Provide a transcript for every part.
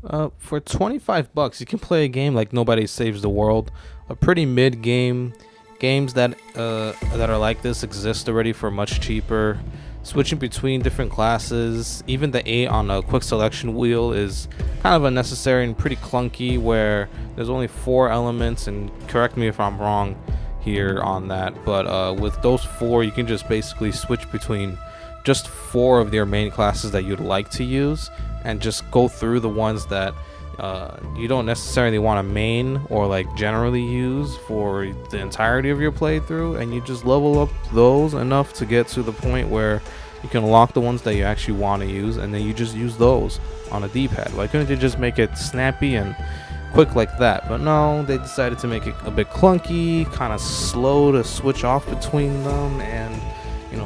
For $25, you can play a game like Nobody Saves the World. A pretty mid game. Games that are like this exist already for much cheaper. Switching between different classes, even the 8 on a quick selection wheel is kind of unnecessary and pretty clunky. Where there's only 4 elements, and correct me if I'm wrong here on that, but with those 4, you can just basically switch between just 4 of your main classes that you'd like to use, and just go through the ones that you don't necessarily want to main or like generally use for the entirety of your playthrough, and you just level up those enough to get to the point where you can unlock the ones that you actually want to use, and then you just use those on a D-pad. Why couldn't they just make it snappy and quick like that? But no, they decided to make it a bit clunky, kind of slow to switch off between them, and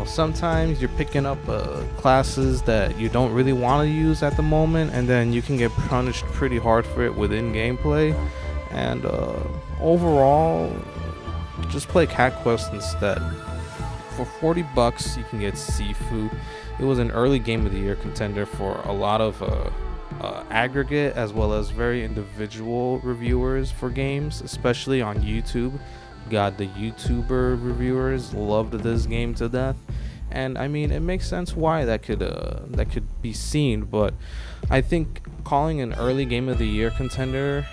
sometimes you're picking up classes that you don't really want to use at the moment, and then you can get punished pretty hard for it within gameplay. And overall, just play Cat Quest instead. For $40, you can get Sifu. It was an early Game of the Year contender for a lot of aggregate as well as very individual reviewers for games, especially on YouTube. God, the YouTuber reviewers loved this game to death, and I mean, it makes sense why that could be seen. But I think calling an early Game of the Year contender,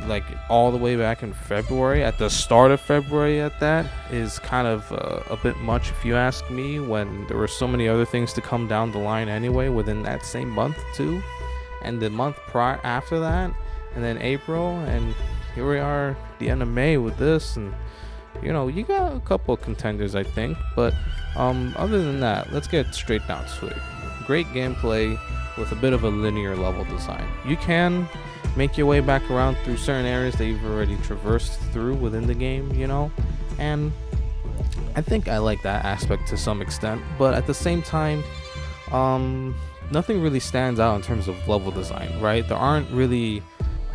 like all the way back in February, at the start of February at that, is kind of a bit much if you ask me, when there were so many other things to come down the line anyway within that same month too, and the month prior after that, and then April, and here we are the end of May with this. And you got a couple of contenders, I think. But other than that, let's get straight down to it. Great gameplay with a bit of a linear level design. You can make your way back around through certain areas that you've already traversed through within the game, and I think I like that aspect to some extent. But at the same time, nothing really stands out in terms of level design, right? There aren't really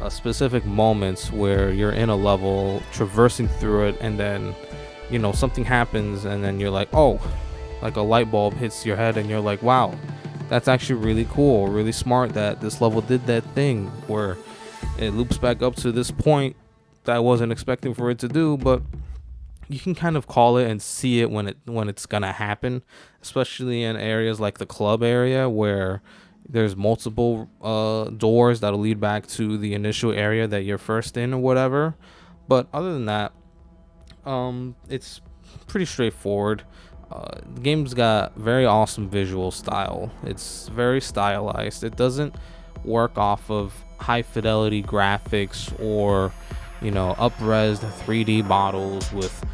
specific moments where you're in a level traversing through it, and then something happens, and then you're like, oh, like a light bulb hits your head, and you're like, wow, that's actually really cool, really smart that this level did that thing where it loops back up to this point that I wasn't expecting for it to do. But you can kind of call it and see it when it's gonna happen, especially in areas like the club area where there's multiple doors that'll lead back to the initial area that you're first in or whatever. But other than that, it's pretty straightforward. The game's got very awesome visual style. It's very stylized. It doesn't work off of high fidelity graphics or up-res 3D models with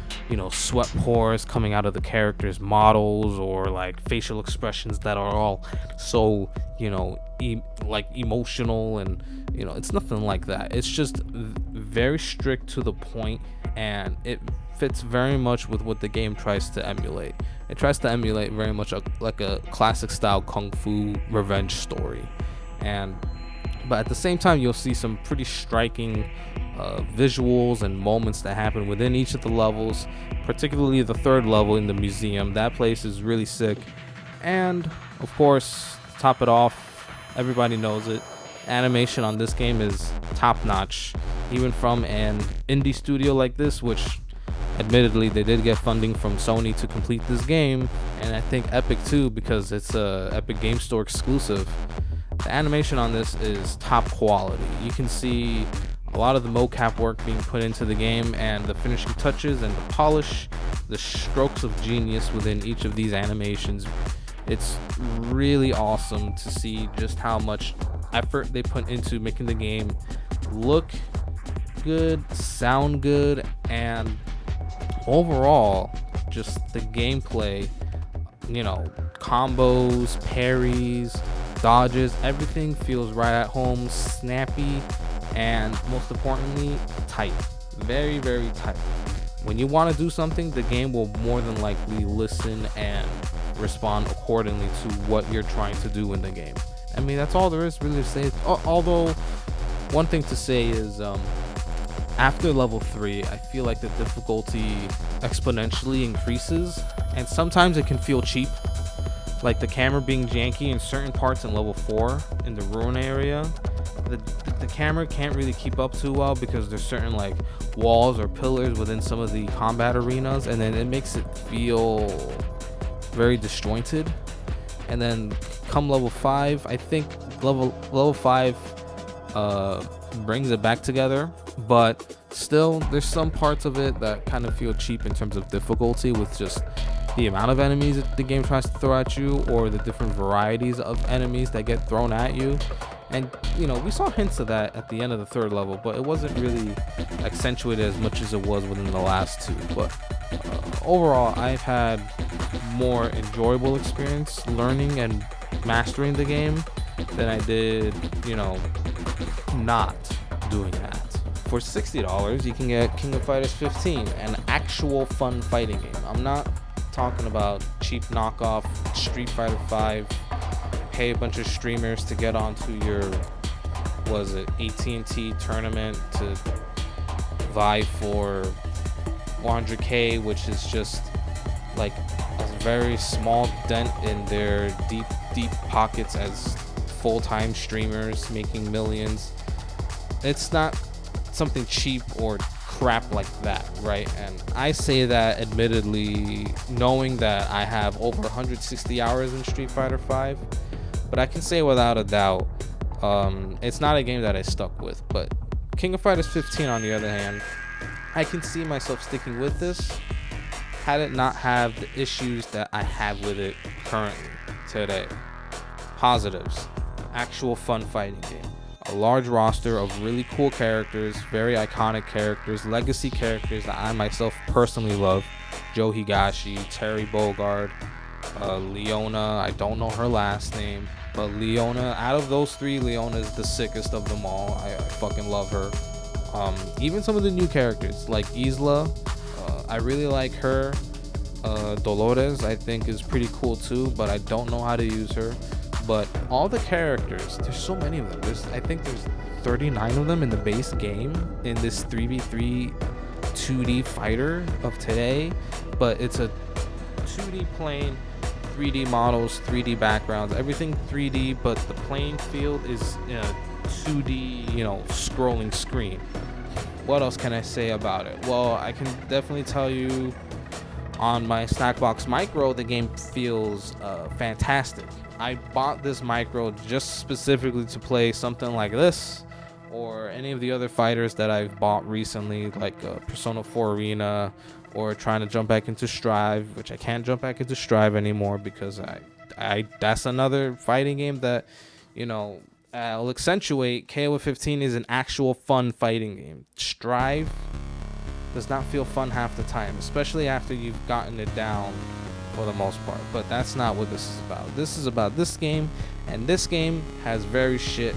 sweat pores coming out of the characters' models, or like facial expressions that are all so like emotional, and it's nothing like that. It's just very strict to the point, and it fits very much with what the game tries to emulate. It tries to emulate very much like a classic style kung fu revenge story, but at the same time, you'll see some pretty striking visuals and moments that happen within each of the levels, particularly the third level in the museum. That place is really sick. And of course, to top it off, everybody knows it, animation on this game is top notch, even from an indie studio like this, which admittedly they did get funding from Sony to complete this game, and I think Epic too, because it's a Epic Game Store exclusive. The animation on this is top quality. You can see a lot of the mocap work being put into the game, and the finishing touches and the polish, the strokes of genius within each of these animations. It's really awesome to see just how much effort they put into making the game look good, sound good, and overall just the gameplay, combos, parries, dodges, everything feels right at home, snappy, and most importantly, tight. Very, very tight. When you want to do something, the game will more than likely listen and respond accordingly to what you're trying to do in the game. I mean, that's all there is really to say. Although, one thing to say is, after level 3, I feel like the difficulty exponentially increases, and sometimes it can feel cheap, like the camera being janky in certain parts in level 4 in the ruin area. the camera can't really keep up too well because there's certain like walls or pillars within some of the combat arenas, and then it makes it feel very disjointed. And then come level 5, I think level 5 brings it back together, but still there's some parts of it that kind of feel cheap in terms of difficulty, with just the amount of enemies that the game tries to throw at you, or the different varieties of enemies that get thrown at you. And you know, we saw hints of that at the end of the 3rd level, but it wasn't really accentuated as much as it was within the last 2. But overall, I've had more enjoyable experience learning and mastering the game than I did, you know, not doing that. For $60, you can get King of Fighters 15, an actual fun fighting game. I'm not talking about cheap knockoff Street Fighter 5, pay a bunch of streamers to get onto your, was it AT&T tournament to vie for 100k, which is just like a very small dent in their deep pockets as full-time streamers making millions. It's not something cheap or crap like that, right? And I say that admittedly knowing that I have over 160 hours in Street Fighter 5, but I can say without a doubt it's not a game that I stuck with. But King of Fighters 15, on the other hand, I can see myself sticking with this had it not have the issues that I have with it currently today. Positives: actual fun fighting game, a large roster of really cool characters, very iconic characters, legacy characters that I myself personally love. Joe Higashi, Terry Bogard, Leona, I don't know her last name, but Leona, out of those 3, Leona is the sickest of them all. I fucking love her. Even some of the new characters like Isla, I really like her. Dolores, I think, is pretty cool too, but I don't know how to use her. But all the characters, there's so many of them. I think there's 39 of them in the base game in this 3v3 2D fighter of today. But it's a 2D plane, 3D models, 3D backgrounds, everything 3D, but the playing field is in a 2D, you know, scrolling screen. What else can I say about it? Well, I can definitely tell you on my Snackbox Micro, the game feels fantastic. I bought this micro just specifically to play something like this or any of the other fighters that I've bought recently, like Persona 4 Arena, or trying to jump back into Strive, which I can't jump back into Strive anymore because I that's another fighting game that, you know, I'll accentuate. KOF 15 is an actual fun fighting game. Strive does not feel fun half the time, especially after you've gotten it down for the most part. But that's not what this is about. This is about this game, and this game has very shit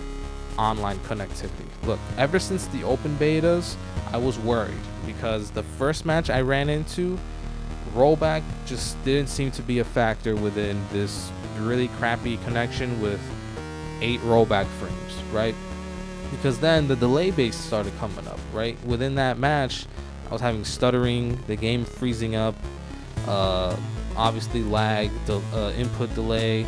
online connectivity. Look, ever since the open betas, I was worried because the first match I ran into, rollback just didn't seem to be a factor within this really crappy connection with 8 rollback frames, right? Because then the delay base started coming up, right? Within that match, I was having stuttering, the game freezing up, obviously lag, input delay,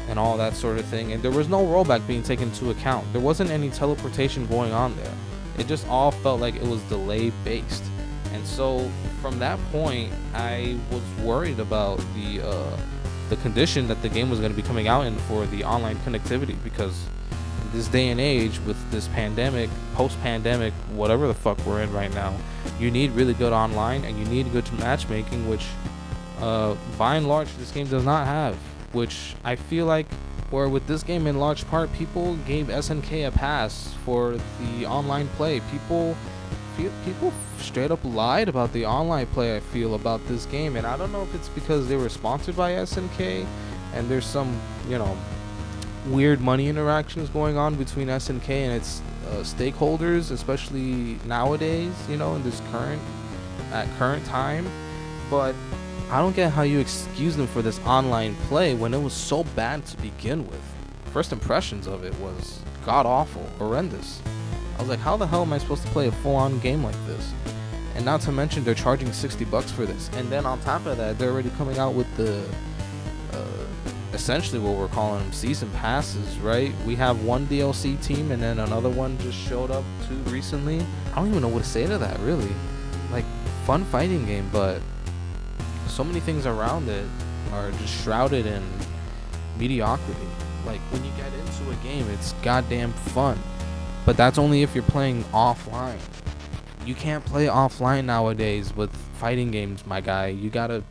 and all that sort of thing. And there was no rollback being taken into account. There wasn't any teleportation going on there. It just all felt like it was delay based. And so from that point, I was worried about the condition that the game was going to be coming out in for the online connectivity, because in this day and age with this pandemic, post-pandemic, whatever the fuck we're in right now, you need really good online and you need good matchmaking, which by and large this game does not have. Which I feel like, or with this game in large part, people gave SNK a pass for the online play. People straight up lied about the online play, I feel, about this game. And I don't know if it's because they were sponsored by SNK and there's some, you know, weird money interactions going on between SNK and its stakeholders, especially nowadays, you know, in this current time. But I don't get how you excuse them for this online play when it was so bad to begin with. First impressions of it was god awful, horrendous. I was like, how the hell am I supposed to play a full-on game like this? And not to mention they're charging $60 for this. And then on top of that, they're already coming out with the essentially what we're calling them season passes, right? We have one DLC team and then another one just showed up too recently. I don't even know what to say to that, really. Like, fun fighting game, but so many things around it are just shrouded in mediocrity. Like, when you get into a game, it's goddamn fun, but that's only if you're playing offline. You can't play offline nowadays with fighting games, my guy. You gotta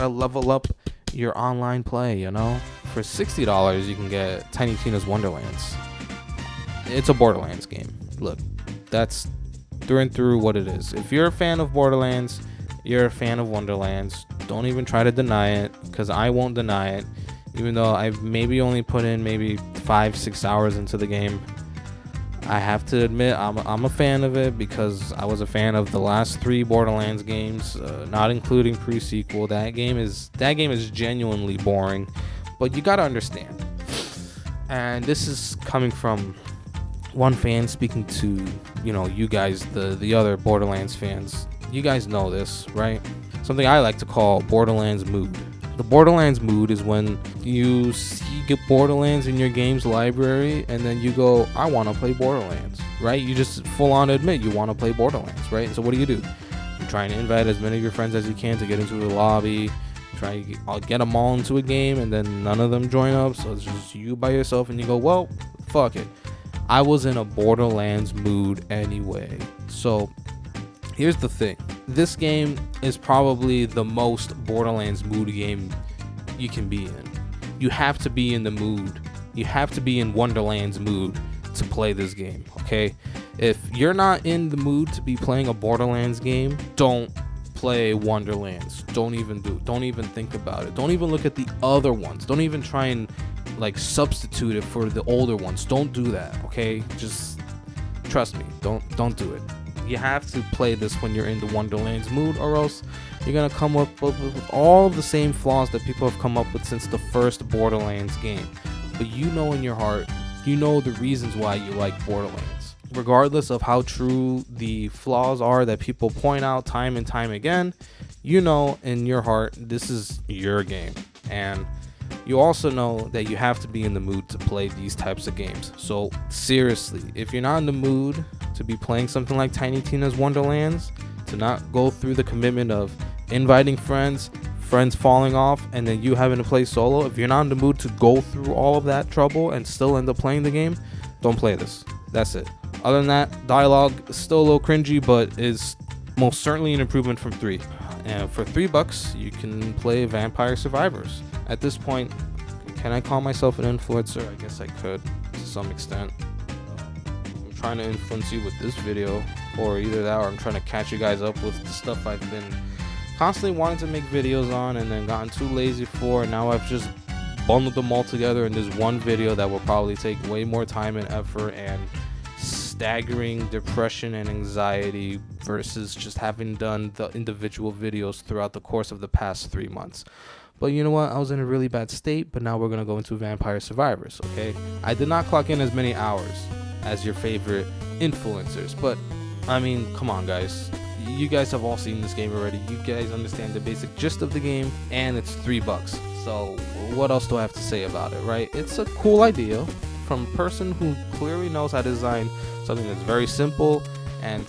level up your online play, you know? For $60, you can get Tiny Tina's Wonderlands. It's a Borderlands game. Look, that's through and through what it is. If you're a fan of Borderlands, you're a fan of Wonderlands. Don't even try to deny it, because I won't deny it. Even though I've maybe only put in maybe 5-6 hours into the game, I have to admit I'm a fan of it, because I was a fan of the last 3 Borderlands games, not including pre-sequel. That game is genuinely boring, but you gotta understand. And this is coming from one fan speaking to, you know, you guys, the other Borderlands fans. You guys know this, right? Something I like to call Borderlands mood. The Borderlands mood is when you get Borderlands in your game's library and then you go, I want to play Borderlands, right? You just full on admit you want to play Borderlands, right? So what do? You're trying to invite as many of your friends as you can to get into the lobby. Try to get them all into a game, and then none of them join up, so it's just you by yourself, and you go, well, fuck it. I was in a Borderlands mood anyway. So here's the thing. This game is probably the most Borderlands mood game you can be in. You have to be in the mood. You have to be in Wonderlands mood to play this game, okay? If you're not in the mood to be playing a Borderlands game, don't play Wonderlands. Don't even think about it. Don't even look at the other ones. Don't even try and like substitute it for the older ones. Don't do that, okay? Just trust me. Don't do it. You have to play this when you're in the Wonderlands mood, or else you're gonna come up with all of the same flaws that people have come up with since the first Borderlands game. But you know in your heart, you know the reasons why you like Borderlands. Regardless of how true the flaws are that people point out time and time again, you know in your heart this is your game. And you also know that you have to be in the mood to play these types of games. So seriously, if you're not in the mood to be playing something like Tiny Tina's Wonderlands, to not go through the commitment of inviting friends falling off, and then you having to play solo, if you're not in the mood to go through all of that trouble and still end up playing the game, don't play this. That's it. Other than that, dialogue is still a little cringy, but is most certainly an improvement from 3. And for $3, you can play Vampire Survivors. At this point, can I call myself an influencer? I guess I could, to some extent. I'm trying to influence you with this video, or either that, or I'm trying to catch you guys up with the stuff I've been constantly wanting to make videos on and then gotten too lazy for, and now I've just bundled them all together in this one video that will probably take way more time and effort and staggering depression and anxiety versus just having done the individual videos throughout the course of the past 3 months. But you know what? I was in a really bad state, but now we're going to go into Vampire Survivors, okay? I did not clock in as many hours as your favorite influencers, but I mean, come on, guys. You guys have all seen this game already. You guys understand the basic gist of the game, and it's $3. So what else do I have to say about it, right? It's a cool idea from a person who clearly knows how to design something that's very simple and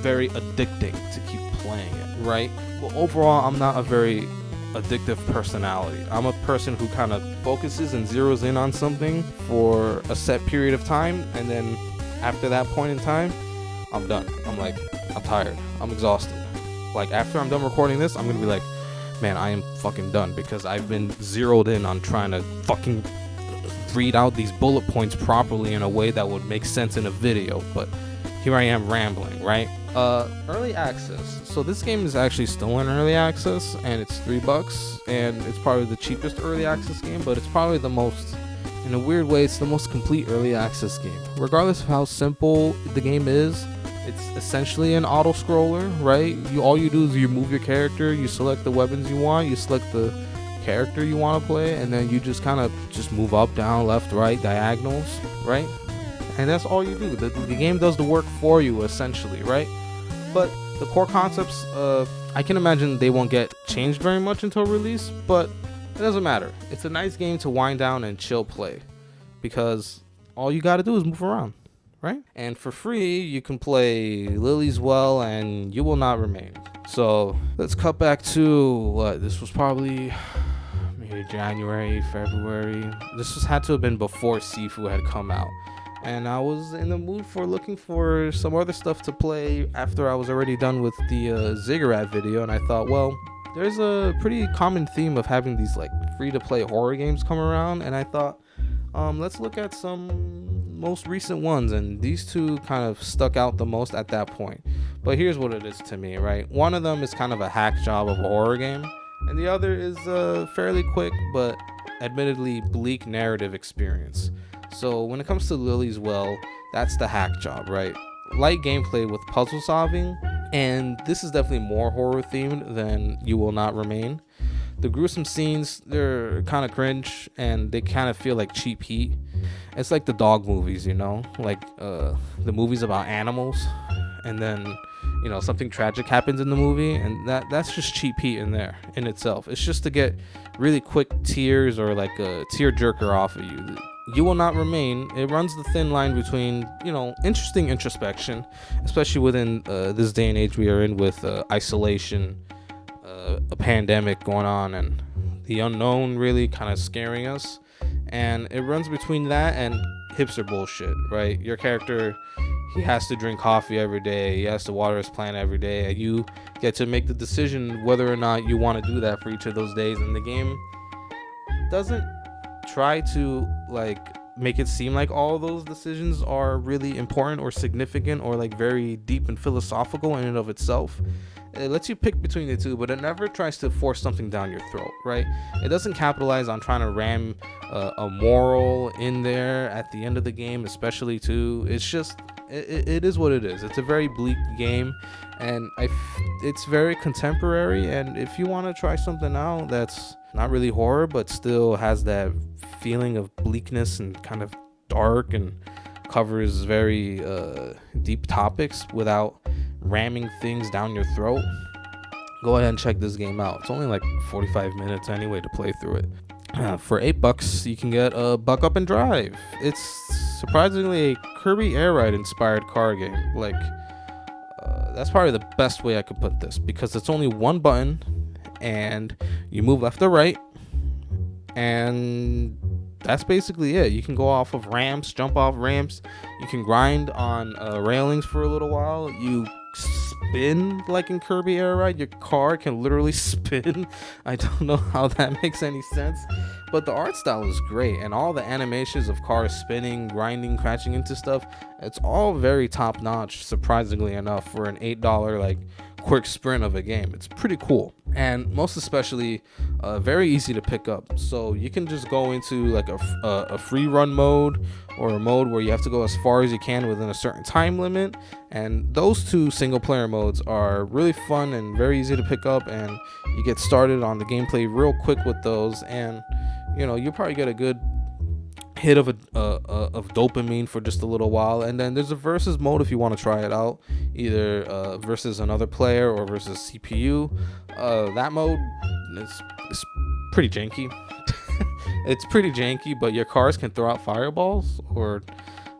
very addicting to keep playing it, right? Well, overall, I'm not a very addictive personality. I'm a person who kind of focuses and zeroes in on something for a set period of time, and then after that point in time, I'm done. I'm tired. I'm exhausted. Like, after I'm done recording this, I'm gonna be like, man, I am fucking done, because I've been zeroed in on trying to fucking read out these bullet points properly in a way that would make sense in a video. But here I am rambling, right? Early access. So this game is actually still in early access, and it's $3, and it's probably the cheapest early access game, but it's probably the most, in a weird way, it's the most complete early access game. Regardless of how simple the game is, it's essentially an auto scroller, right? All you do is you move your character, you select the weapons you want, you select the character you want to play, and then you just kind of just move up, down, left, right, diagonals, right? And that's all you do. The game does the work for you, essentially, right? But the core concepts, I can imagine they won't get changed very much until release, but it doesn't matter. It's a nice game to wind down and chill play, because all you gotta do is move around, right? And for free, you can play Lily's Well and You Will Not Remain. So let's cut back to what? This was probably maybe January, February. Had to have been before Sifu had come out. And I was in the mood for looking for some other stuff to play after I was already done with the Ziggurat video. And I thought, well, there's a pretty common theme of having these like free-to-play horror games come around. And I thought, let's look at some most recent ones. And these two kind of stuck out the most at that point. But here's what it is to me, right? One of them is kind of a hack job of a horror game. And the other is a fairly quick but admittedly bleak narrative experience. So when it comes to Lily's Well, that's the hack job, right? Light gameplay with puzzle solving, and this is definitely more horror themed than You Will Not Remain. The gruesome scenes, they're kind of cringe, and they kind of feel like cheap heat. It's like the dog movies, you know, like the movies about animals, and then something tragic happens in the movie, and that's just cheap heat in there in itself. It's just to get really quick tears or like a tear jerker off of you. You Will Not Remain, it runs the thin line between interesting introspection, especially within this day and age we are in, with isolation, a pandemic going on, and the unknown really kind of scaring us. And it runs between that and hipster bullshit, right? Your character, he has to drink coffee every day, he has to water his plant every day, and you get to make the decision whether or not you want to do that for each of those days. And the game doesn't try to like make it seem like all those decisions are really important or significant or like very deep and philosophical in and of itself. It lets you pick between the two, but it never tries to force something down your throat, right? It doesn't capitalize on trying to ram a moral in there at the end of the game, especially too. It's just it is what it is. It's a very bleak game, and it's very contemporary. And if you want to try something out that's not really horror but still has that feeling of bleakness and kind of dark and covers very deep topics without ramming things down your throat, go ahead and check this game out. It's only like 45 minutes anyway to play through it. For $8 you can get a Buck Up and Drive. It's surprisingly a Kirby Air Ride inspired car game. Like that's probably the best way I could put this, because it's only one button and you move left or right, and that's basically it. You can go off of ramps, jump off ramps, you can grind on railings for a little while, you spin like in Kirby Air Ride. Your car can literally spin. I don't know how that makes any sense, but the art style is great, and all the animations of cars spinning, grinding, crashing into stuff, it's all very top notch, surprisingly enough, for an $8 like quick sprint of a game. It's pretty cool, and most especially very easy to pick up. So you can just go into like a free run mode, or a mode where you have to go as far as you can within a certain time limit, and those two single player modes are really fun and very easy to pick up, and you get started on the gameplay real quick with those, and you'll probably get a good hit of dopamine for just a little while. And then there's a versus mode if you want to try it out, either versus another player or versus CPU. That mode is pretty janky. It's pretty janky, but your cars can throw out fireballs or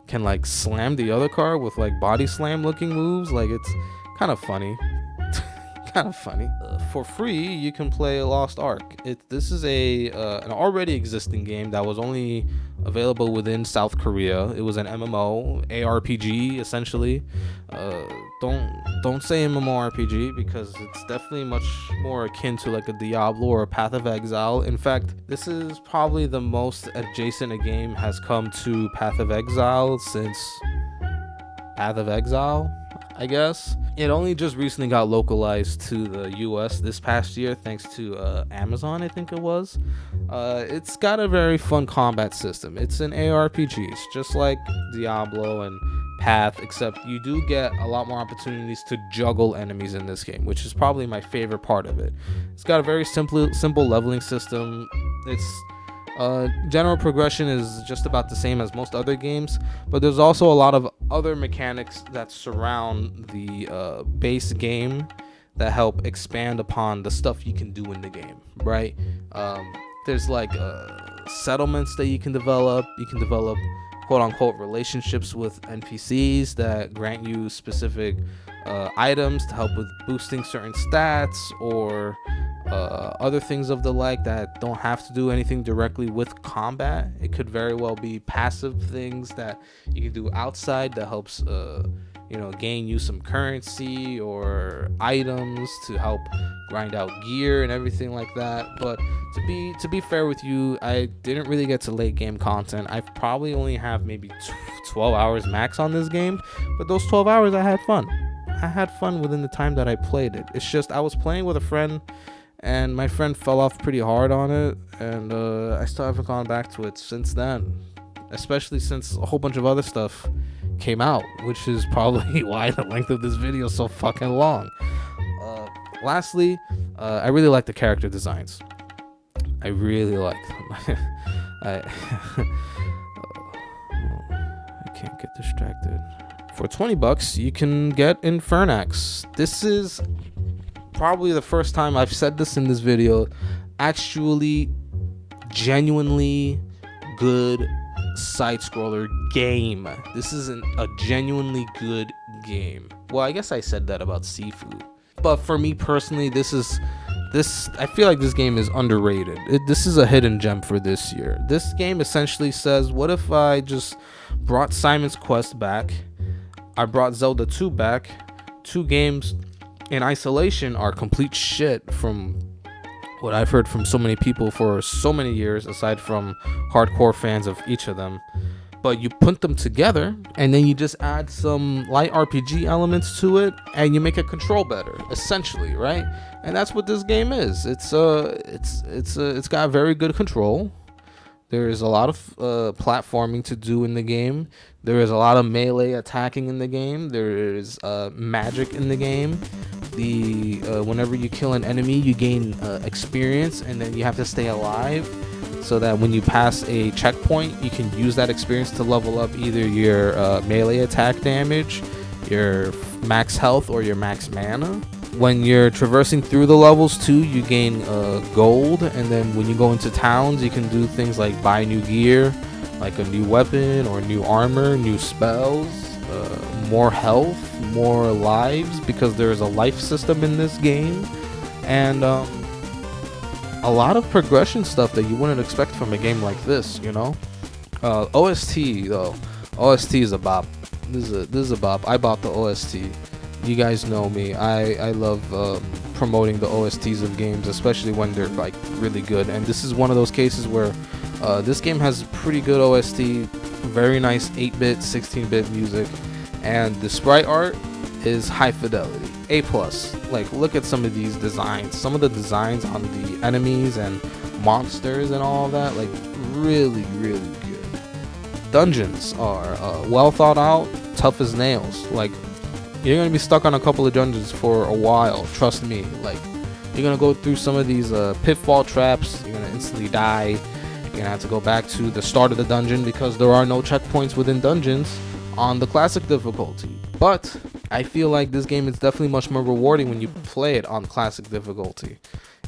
can like slam the other car with like body slam looking moves. Like, it's kind of funny. For free, you can play Lost Ark. This is an already existing game that was only available within South Korea. It was an MMO, ARPG essentially. Don't say MMORPG, because it's definitely much more akin to like a Diablo or a Path of Exile. In fact, this is probably the most adjacent a game has come to Path of Exile since Path of Exile, I guess. It only just recently got localized to the US this past year thanks to Amazon, I think it was. It's got a very fun combat system. It's an ARPG. It's just like Diablo and Path, except you do get a lot more opportunities to juggle enemies in this game, which is probably my favorite part of it. It's got a very simple leveling system. Its general progression is just about the same as most other games, but there's also a lot of other mechanics that surround the base game that help expand upon the stuff you can do in the game, right? There's like settlements that you can develop. You can develop quote unquote relationships with NPCs that grant you specific items to help with boosting certain stats, or other things of the like that don't have to do anything directly with combat. It could very well be passive things that you can do outside that helps gain you some currency or items to help grind out gear and everything like that. But to be fair with you, I didn't really get to late game content. I probably only have maybe 12 hours max on this game, but those 12 hours I had fun. Within the time that I played it. It's just I was playing with a friend, and my friend fell off pretty hard on it, and I still haven't gone back to it since then, especially since a whole bunch of other stuff came out, which is probably why the length of this video is so fucking long. Lastly, I really like the character designs. I really like them. I can't get distracted. For $20, you can get Infernax. This is probably the first time I've said this in this video. Actually, genuinely good side-scroller game. This is a genuinely good game. Well, I guess I said that about Sifu, but for me personally, I feel like this game is underrated. This is a hidden gem for this year. This game essentially says, what if I just brought Simon's Quest back? I brought Zelda 2 back. Two games in isolation are complete shit from what I've heard from so many people for so many years, aside from hardcore fans of each of them. But you put them together, and then you just add some light RPG elements to it, and you make it control better, essentially, right? And that's what this game is. It's got very good control. There is a lot of platforming to do in the game. There is a lot of melee attacking in the game. There is magic in the game. Whenever you kill an enemy, you gain experience, and then you have to stay alive, so that when you pass a checkpoint, you can use that experience to level up either your melee attack damage, your max health, or your max mana. When you're traversing through the levels too, you gain gold, and then when you go into towns, you can do things like buy new gear, like a new weapon or new armor, new spells, more health, more lives, because there's a life system in this game, and a lot of progression stuff that you wouldn't expect from a game like this, you know. OST though, OST is a bop. This is a bop. I bought the OST. You guys know me. I love promoting the OSTs of games, especially when they're like really good. And this is one of those cases where this game has pretty good OST, very nice 8-bit, 16-bit music, and the sprite art is high fidelity, A+. Like, look at some of these designs. Some of the designs on the enemies and monsters and all of that, like really, really good. Dungeons are well thought out, tough as nails. Like, you're gonna be stuck on a couple of dungeons for a while, trust me. Like, you're gonna go through some of these pitfall traps, you're gonna instantly die, you're gonna have to go back to the start of the dungeon because there are no checkpoints within dungeons on the classic difficulty. But I feel like this game is definitely much more rewarding when you play it on classic difficulty.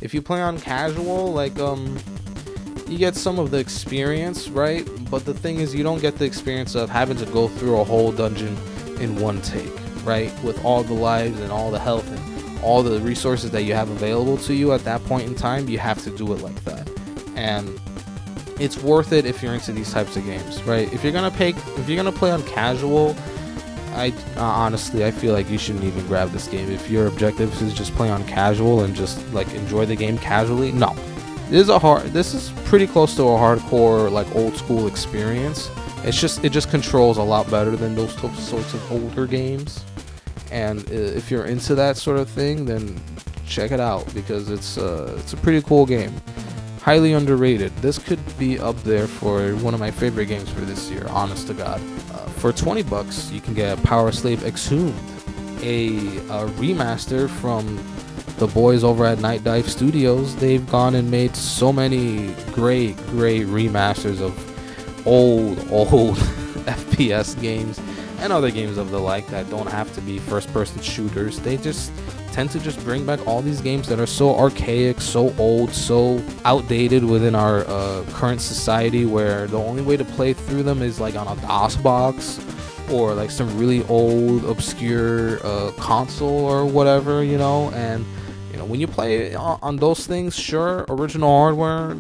If you play on casual, like you get some of the experience, right? But the thing is, you don't get the experience of having to go through a whole dungeon in one take, right? With all the lives and all the health and all the resources that you have available to you at that point in time, you have to do it like that. And it's worth it if you're into these types of games, right? If you're gonna play on casual, honestly, I feel like you shouldn't even grab this game. If your objective is just play on casual and just like enjoy the game casually, no. This is pretty close to a hardcore, like old school experience. It just controls a lot better than those sorts of older games. And if you're into that sort of thing, then check it out, because it's a pretty cool game. Highly underrated. This could be up there for one of my favorite games for this year, honest to God. For $20, you can get PowerSlave Exhumed, a remaster from the boys over at Night Dive Studios. They've gone and made so many great remasters of old FPS games and other games of the like that don't have to be first-person shooters. They just tend to just bring back all these games that are so archaic, so old, so outdated within our current society, where the only way to play through them is like on a DOS box or like some really old obscure console or whatever, you know. And you know, when you play on those things, sure, original hardware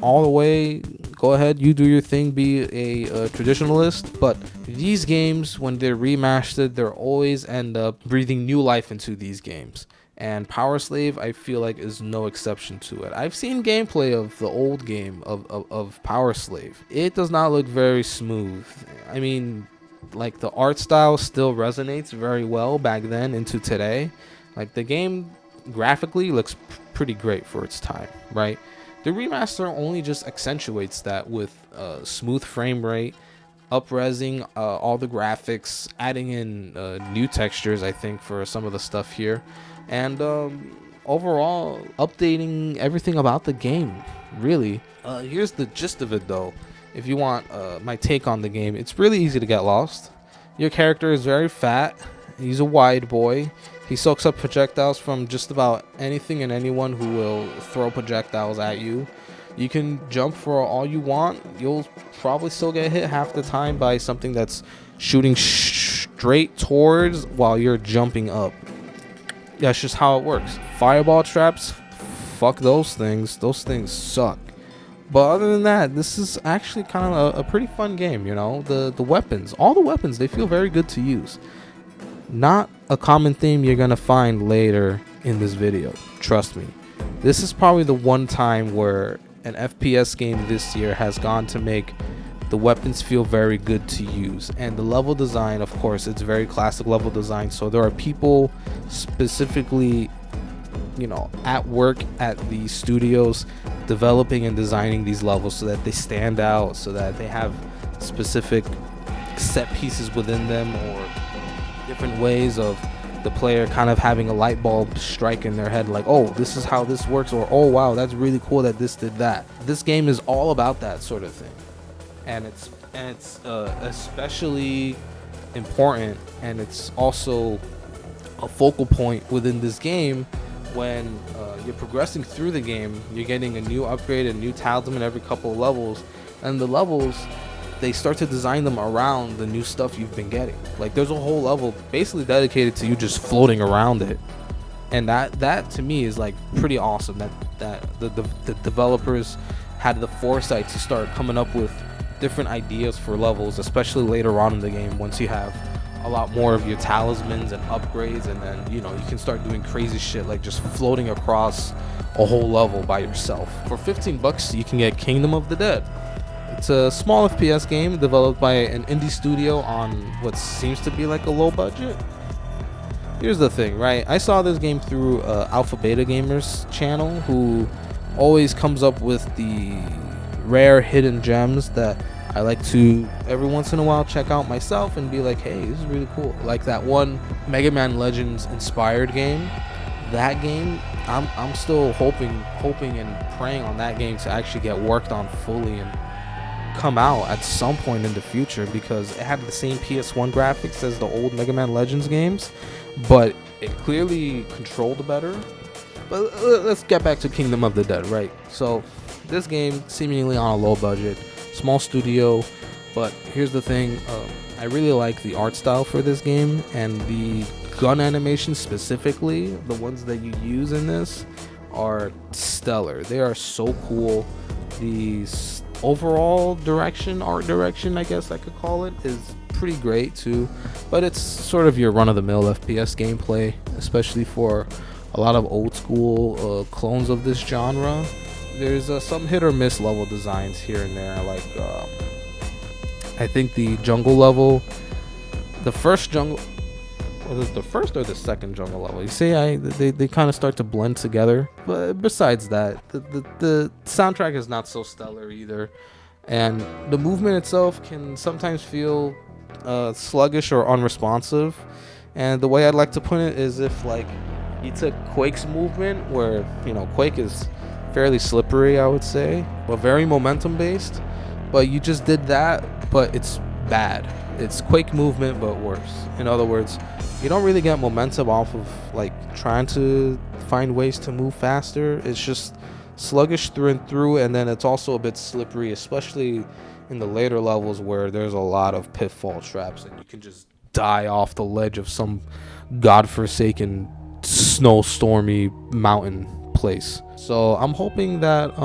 all the way, go ahead, you do your thing, be a traditionalist. But these games, when they're remastered, they're always end up breathing new life into these games, and PowerSlave, I feel like, is no exception to it. I've seen gameplay of the old game of PowerSlave. It does not look very smooth. I mean, like, the art style still resonates very well back then into today. Like, the game graphically looks pretty great for its time, right? The remaster only just accentuates that with smooth frame rate, up-resing all the graphics, adding in new textures, I think, for some of the stuff here, and overall updating everything about the game, really. Here's the gist of it, though. If you want my take on the game, it's really easy to get lost. Your character is very fat. He's a wide boy. He soaks up projectiles from just about anything and anyone who will throw projectiles at you. You can jump for all you want. You'll probably still get hit half the time by something that's shooting straight towards while you're jumping up. That's just how it works. Fireball traps, fuck those things. Those things suck. But other than that, this is actually kind of a pretty fun game, you know. The weapons, all the weapons, they feel very good to use. Not a common theme you're gonna find later in this video, trust me. This is probably the one time where an FPS game this year has gone to make the weapons feel very good to use. And the level design, of course, it's very classic level design, so there are people specifically, you know, at work at the studios developing and designing these levels so that they stand out, so that they have specific set pieces within them, or different ways of the player kind of having a light bulb strike in their head, like, oh, this is how this works, or oh wow, that's really cool that this did that. This game is all about that sort of thing, and it's especially important, and it's also a focal point within this game. When you're progressing through the game, you're getting a new upgrade, a new talisman every couple of levels, and the levels, they start to design them around the new stuff you've been getting. Like, there's a whole level basically dedicated to you just floating around it, and that to me is like pretty awesome. That the developers had the foresight to start coming up with different ideas for levels, especially later on in the game, once you have a lot more of your talismans and upgrades, and then, you know, you can start doing crazy shit like just floating across a whole level by yourself. For $15 you can get Kingdom of the Dead. It's a small FPS game developed by an indie studio on what seems to be like a low budget. Here's the thing, right? I saw this game through Alpha Beta Gamers channel, who always comes up with the rare hidden gems that I like to every once in a while check out myself and be like, hey, this is really cool. Like that one Mega Man Legends inspired game. That game, I'm still hoping and praying on that game to actually get worked on fully and come out at some point in the future, because it had the same PS1 graphics as the old Mega Man Legends games, but it clearly controlled better. But let's get back to Kingdom of the Dead, right? So this game, seemingly on a low budget, small studio, but here's the thing, I really like the art style for this game, and the gun animations specifically, the ones that you use in this, are stellar. They are so cool. The overall art direction, I guess I could call it, is pretty great too, but it's sort of your run-of-the-mill FPS gameplay, especially for a lot of old school clones of this genre. There's some hit or miss level designs here and there, like I think the jungle level, the first jungle, was it the first or the second jungle level? You see, they kind of start to blend together. But besides that, the soundtrack is not so stellar either, and the movement itself can sometimes feel sluggish or unresponsive. And the way I'd like to put it is, if like you took Quake's movement, where, you know, Quake is fairly slippery, I would say, but very momentum based, but you just did that, but it's bad. It's Quake movement but worse. In other words, you don't really get momentum off of like trying to find ways to move faster. It's just sluggish through and through, and then it's also a bit slippery, especially in the later levels where there's a lot of pitfall traps and you can just die off the ledge of some godforsaken snowstormy mountain place. So I'm hoping that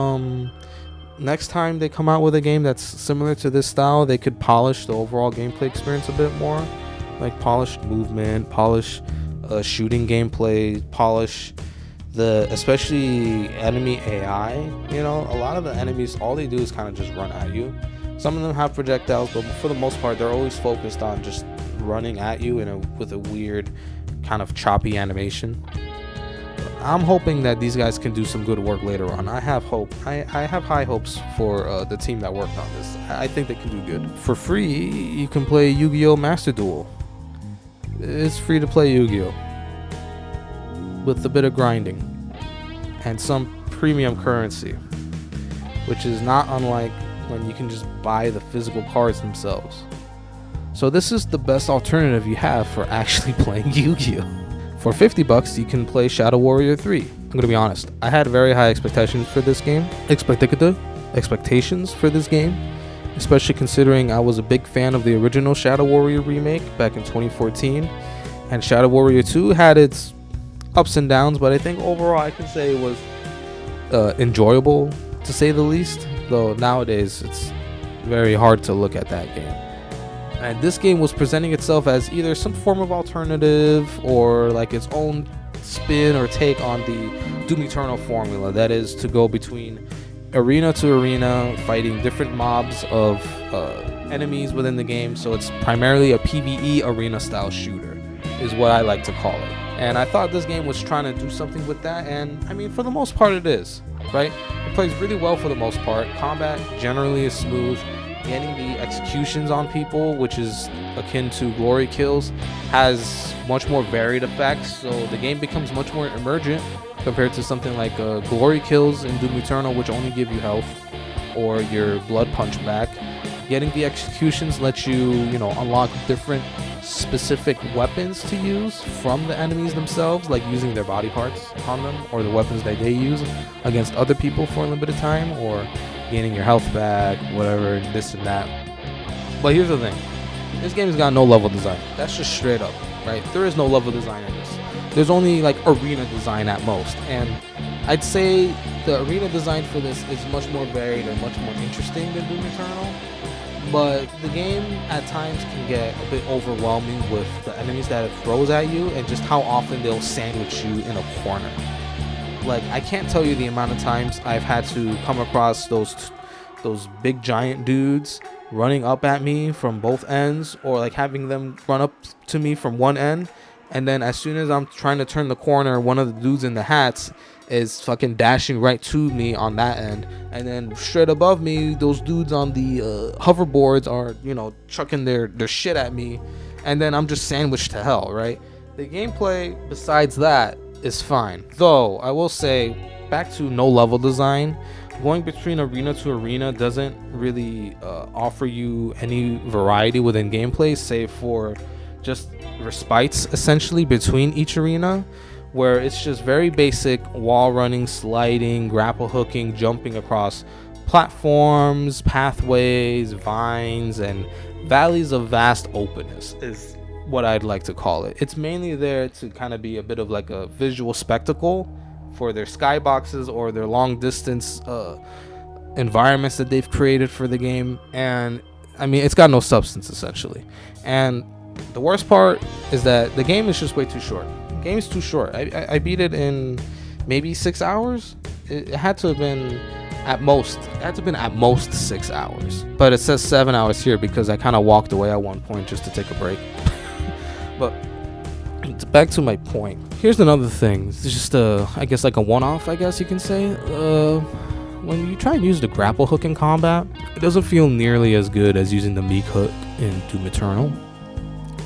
next time they come out with a game that's similar to this style, they could polish the overall gameplay experience a bit more, like polish movement, polish shooting gameplay, polish the especially enemy AI. You know, a lot of the enemies, all they do is kind of just run at you. Some of them have projectiles, but for the most part, they're always focused on just running at you with a weird kind of choppy animation. I'm hoping that these guys can do some good work later on. I have hope. I have high hopes for the team that worked on this. I think they can do good. For free, you can play Yu-Gi-Oh! Master Duel. It's free to play Yu-Gi-Oh! With a bit of grinding and some premium currency, which is not unlike when you can just buy the physical cards themselves. So this is the best alternative you have for actually playing Yu-Gi-Oh! For $50, you can play Shadow Warrior 3. I'm gonna be honest, I had very high expectations for this game. Expectations for this game, especially considering I was a big fan of the original Shadow Warrior remake back in 2014, and Shadow Warrior 2 had its ups and downs, but I think overall I can say it was enjoyable, to say the least. Though nowadays it's very hard to look at that game. And this game was presenting itself as either some form of alternative or like its own spin or take on the Doom Eternal formula. That is to go between arena to arena, fighting different mobs of enemies within the game. So it's primarily a PvE arena style shooter, is what I like to call it. And I thought this game was trying to do something with that, and I mean, for the most part it is, right? It plays really well for the most part. Combat generally is smooth. Getting the executions on people, which is akin to glory kills, has much more varied effects, so the game becomes much more emergent compared to something like glory kills in Doom Eternal, which only give you health or your blood punch back. Getting the executions lets you, unlock different specific weapons to use from the enemies themselves, like using their body parts on them or the weapons that they use against other people for a limited time, or gaining your health back, whatever, this and that. But here's the thing, this game has got no level design. That's just straight up, right? There is no level design in this. There's only like arena design at most, and I'd say the arena design for this is much more varied and much more interesting than Doom Eternal. But the game at times can get a bit overwhelming with the enemies that it throws at you and just how often they'll sandwich you in a corner. Like, I can't tell you the amount of times I've had to come across those big giant dudes running up at me from both ends, or like having them run up to me from one end, and then as soon as I'm trying to turn the corner, one of the dudes in the hats is fucking dashing right to me on that end, and then straight above me, those dudes on the hoverboards are, chucking their shit at me, and then I'm just sandwiched to hell, right? The gameplay, besides that, is fine. Though, I will say, back to no level design, going between arena to arena doesn't really offer you any variety within gameplay, save for just respites, essentially, between each arena, where it's just very basic wall running, sliding, grapple hooking, jumping across platforms, pathways, vines, and valleys of vast openness is what I'd like to call it. It's mainly there to kind of be a bit of like a visual spectacle for their skyboxes or their long distance environments that they've created for the game. And I mean, it's got no substance essentially. And the worst part is that the game is just way too short. The game is too short. I beat it in maybe 6 hours. It had to have been at most 6 hours, but it says 7 hours here because I kind of walked away at one point just to take a break. But back to my point. Here's another thing. It's just I guess like a one-off, I guess you can say. When you try and use the grapple hook in combat, it doesn't feel nearly as good as using the meat hook in Doom Eternal.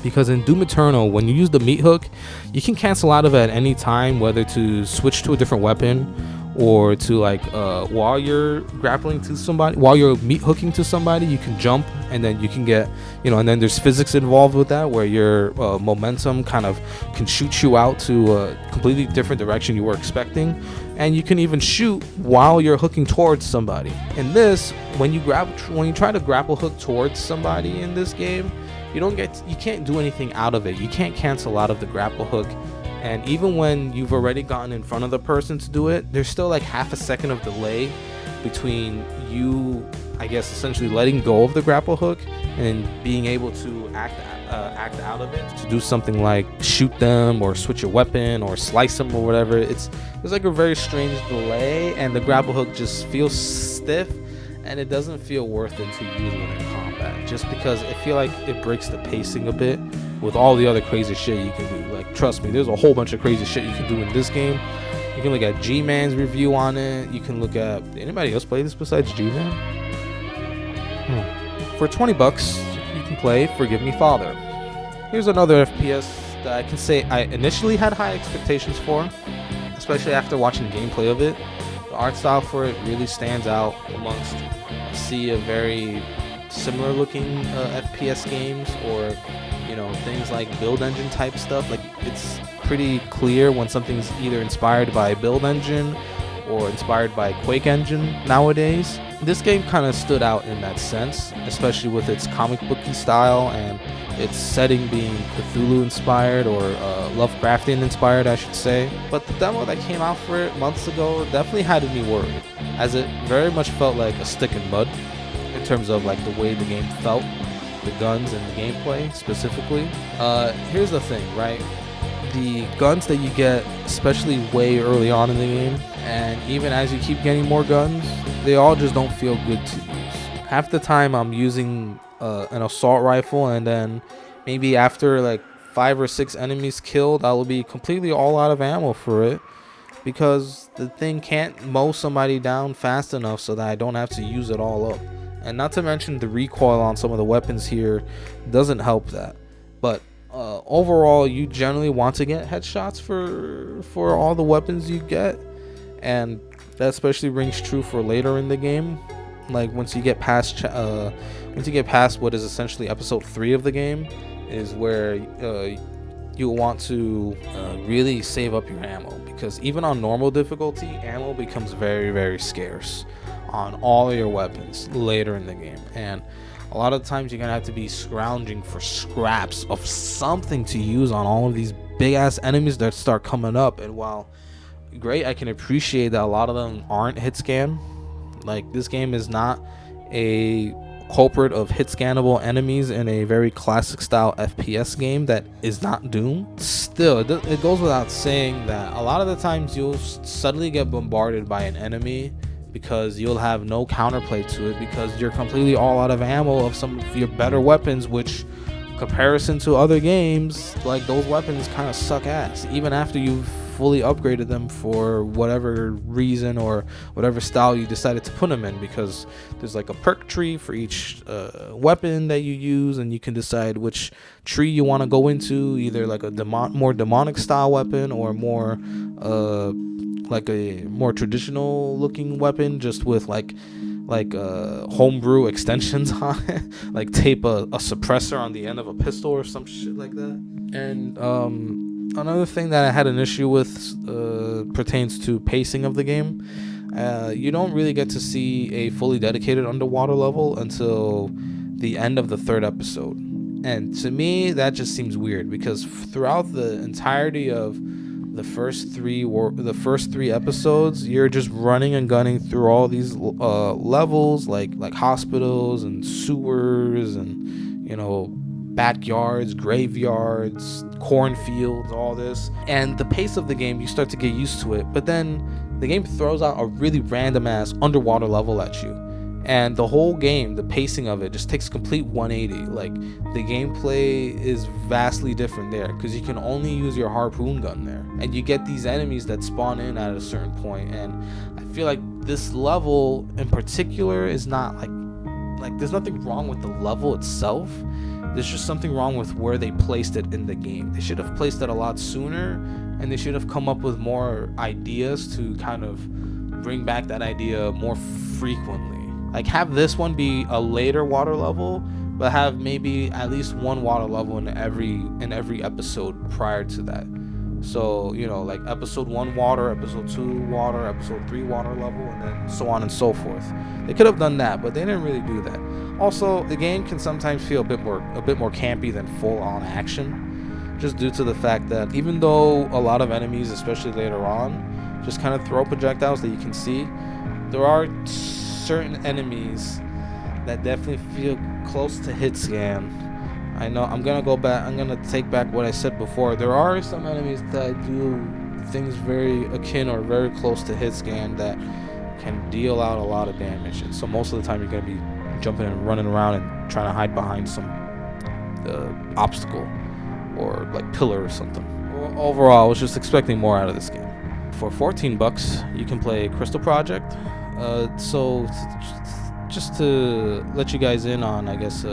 Because in Doom Eternal, when you use the meat hook, you can cancel out of it at any time, whether to switch to a different weapon or to like while you're grappling to somebody, while you're meat hooking to somebody, you can jump, and then you can get, and then there's physics involved with that, where your momentum kind of can shoot you out to a completely different direction you were expecting. And you can even shoot while you're hooking towards somebody. In this, when you try to grapple hook towards somebody in this game, you can't do anything out of it. You can't cancel out of the grapple hook. And even when you've already gotten in front of the person to do it, there's still like half a second of delay between you, I guess, essentially letting go of the grapple hook and being able to act out of it to do something like shoot them or switch your weapon or slice them or whatever. It's like a very strange delay, and the grapple hook just feels stiff, and it doesn't feel worth it to use when in combat, just because I feel like it breaks the pacing a bit with all the other crazy shit you can do. Like, trust me, there's a whole bunch of crazy shit you can do in this game. You can look at G-Man's review on it. You can look at, anybody else play this besides G-Man? For $20, you can play Forgive Me Father. Here's another FPS that I can say I initially had high expectations for, especially after watching gameplay of it. The art style for it really stands out amongst a sea of very similar looking FPS games, or things like build engine type stuff. Like, it's pretty clear when something's either inspired by build engine or inspired by Quake engine nowadays. This game kind of stood out in that sense, especially with its comic booky style and its setting being Cthulhu inspired, or Lovecraftian inspired, I should say. But the demo that came out for it months ago definitely had me worried, as it very much felt like a stick in mud in terms of like the way the game felt, the guns and the gameplay specifically. Here's the thing, right? The guns that you get, especially way early on in the game, and even as you keep getting more guns, they all just don't feel good to use. Half the time I'm using an assault rifle, and then maybe after like 5 or 6 enemies killed, I will be completely all out of ammo for it, because the thing can't mow somebody down fast enough so that I don't have to use it all up. And not to mention the recoil on some of the weapons here doesn't help that. But overall, you generally want to get headshots for all the weapons you get, and that especially rings true for later in the game. Like once you get past what is essentially episode 3 of the game, is where you want to really save up your ammo, because even on normal difficulty, ammo becomes very, very scarce on all of your weapons later in the game, and a lot of times you're gonna have to be scrounging for scraps of something to use on all of these big ass enemies that start coming up. And while great, I can appreciate that a lot of them aren't hit scan. Like, this game is not a culprit of hit scannable enemies in a very classic style FPS game that is not Doom. Still, it goes without saying that a lot of the times you'll suddenly get bombarded by an enemy because you'll have no counterplay to it, because you're completely all out of ammo of some of your better weapons, which, comparison to other games, like, those weapons kind of suck ass even after you've fully upgraded them for whatever reason or whatever style you decided to put them in, because there's like a perk tree for each weapon that you use, and you can decide which tree you want to go into, either like a more demonic style weapon, or more like a more traditional looking weapon just with like homebrew extensions on it, like tape a suppressor on the end of a pistol or some shit like that. And another thing that I had an issue with pertains to pacing of the game. You don't really get to see a fully dedicated underwater level until the end of the 3rd episode, and to me that just seems weird, because throughout the entirety of the first three episodes, you're just running and gunning through all these levels, like hospitals and sewers and backyards, graveyards, cornfields, all this. And the pace of the game, you start to get used to it, but then the game throws out a really random ass underwater level at you, and the whole game, the pacing of it just takes complete 180. Like, the gameplay is vastly different there, because you can only use your harpoon gun there, and you get these enemies that spawn in at a certain point. And I feel like this level in particular is not like there's nothing wrong with the level itself. There's just something wrong with where they placed it in the game. They should have placed it a lot sooner, and they should have come up with more ideas to kind of bring back that idea more frequently. Like, have this one be a later water level, but have maybe at least one water level in every episode prior to that. So, you know, like episode 1 water, episode 2 water, episode 3 water level, and then so on and so forth. They could have done that, but they didn't really do that. Also, the game can sometimes feel a bit more campy than full on action, just due to the fact that even though a lot of enemies, especially later on, just kind of throw projectiles that you can see, there are certain enemies that definitely feel close to hit scan. I know I'm gonna take back what I said before. There are some enemies that do things very akin or very close to hit scan that can deal out a lot of damage. And so most of the time you're gonna be jumping and running around and trying to hide behind some obstacle or like pillar or something. Overall, I was just expecting more out of this game. For $14, you can play Crystal Project. So just to let you guys in on, I guess,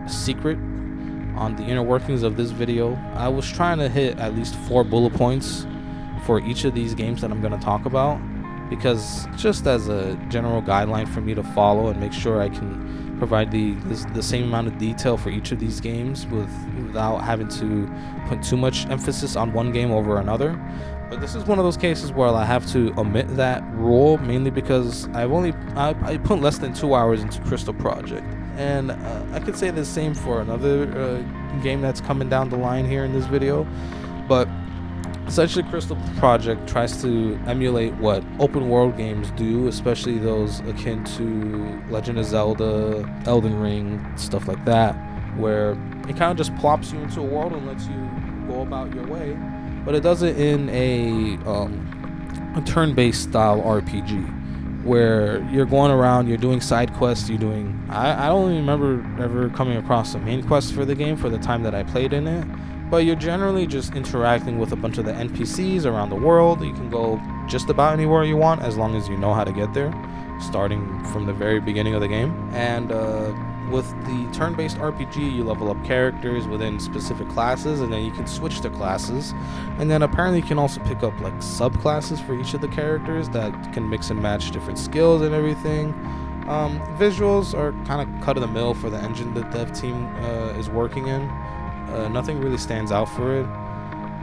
secret on the inner workings of this video, I was trying to hit at least 4 bullet points for each of these games that I'm going to talk about, because just as a general guideline for me to follow and make sure I can provide the same amount of detail for each of these games without having to put too much emphasis on one game over another. But this is one of those cases where I have to omit that rule, mainly because I put less than 2 hours into Crystal Project. And I could say the same for another game that's coming down the line here in this video. But essentially, Crystal Project tries to emulate what open world games do, especially those akin to Legend of Zelda, Elden Ring, stuff like that, where it kind of just plops you into a world and lets you go about your way. But it does it in a turn-based style RPG, where you're going around, you're doing side quests, I don't even remember ever coming across a main quest for the game for the time that I played in it, but you're generally just interacting with a bunch of the NPCs around the world. You can go just about anywhere you want as long as you know how to get there, starting from the very beginning of the game. And with the turn-based RPG, you level up characters within specific classes, and then you can switch to classes, and then apparently you can also pick up like subclasses for each of the characters that can mix and match different skills and everything. Visuals are kind of cut of the mill for the engine the dev team is working in. Nothing really stands out for it,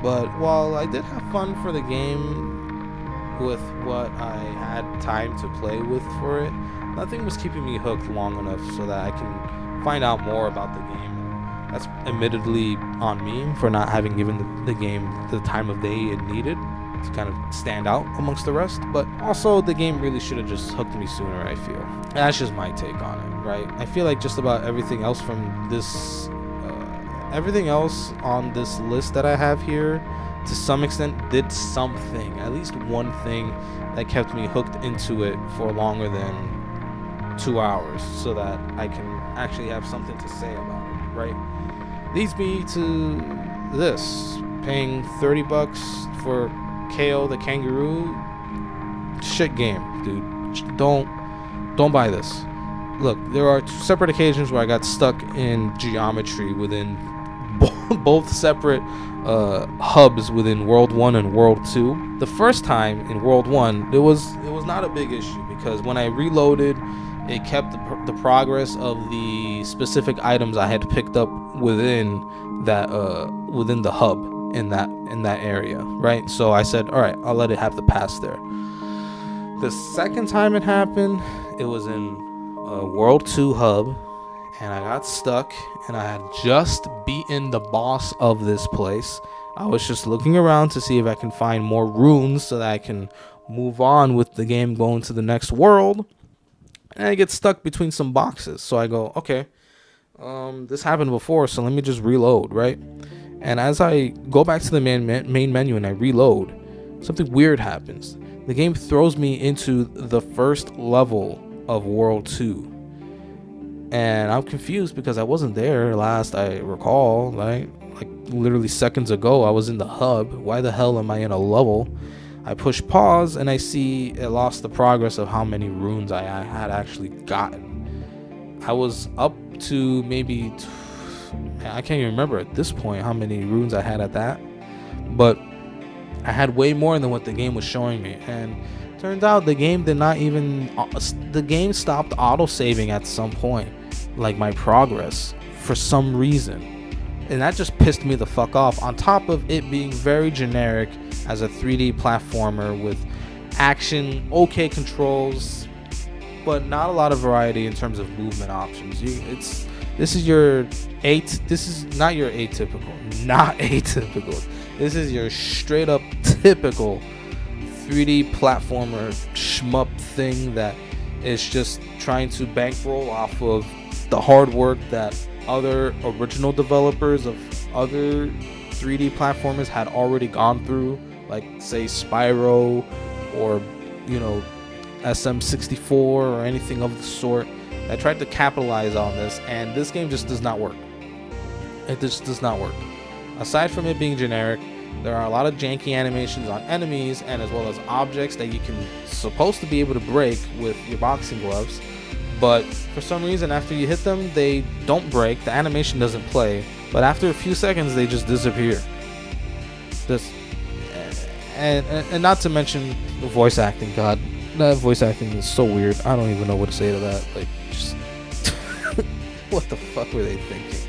but while I did have fun for the game with what I had time to play with for it, nothing was keeping me hooked long enough so that I can find out more about the game. That's admittedly on me for not having given the game the time of day it needed to kind of stand out amongst the rest. But also, the game really should have just hooked me sooner, I feel. That's just my take on it, right? I feel like just about everything else from this, everything else on this list that I have here, to some extent, did something, at least one thing that kept me hooked into it for longer than 2 hours, so that I can actually have something to say about it, right? Leads me to this, paying $30 for Kao the Kangaroo. Shit game, dude. Don't buy this. Look, there are 2 separate occasions where I got stuck in geometry within both separate hubs within World 1 and World 2. The first time in World 1, it was not a big issue, because when I reloaded, it kept the progress of the specific items I had picked up within the hub in that area, right? So I said, all right, I'll let it have the pass there. The second time it happened, it was in World 2 hub, and I got stuck, and I had just beaten the boss of this place. I was just looking around to see if I can find more runes so that I can move on with the game going to the next world. And I get stuck between some boxes. So I go, okay, this happened before, so let me just reload, right? And as I go back to the main menu and I reload, something weird happens. The game throws me into the first level of World 2. And I'm confused because I wasn't there last I recall, right? Like literally seconds ago, I was in the hub. Why the hell am I in a level? I push pause and I see it lost the progress of how many runes I had actually gotten. I was up to maybe, I can't even remember at this point how many runes I had at that, but I had way more than what the game was showing me. And Turns out the game did not even, the game stopped auto-saving at some point, like my progress, for some reason. And that just pissed me the fuck off, on top of it being very generic as a 3D platformer with action, okay controls, but not a lot of variety in terms of movement options. This is not your atypical. This is your straight up typical 3D platformer shmup thing that is just trying to bankroll off of the hard work that other original developers of other 3D platformers had already gone through, like say Spyro or SM64 or anything of the sort that tried to capitalize on this, and this game just does not work. It just does not work. Aside from it being generic, there are a lot of janky animations on enemies and as well as objects that you can supposed to be able to break with your boxing gloves, but for some reason after you hit them they don't break, the animation doesn't play, but after a few seconds they just disappear. And not to mention the voice acting. God, that voice acting is so weird. I don't even know what to say to that. Like, just what the fuck were they thinking?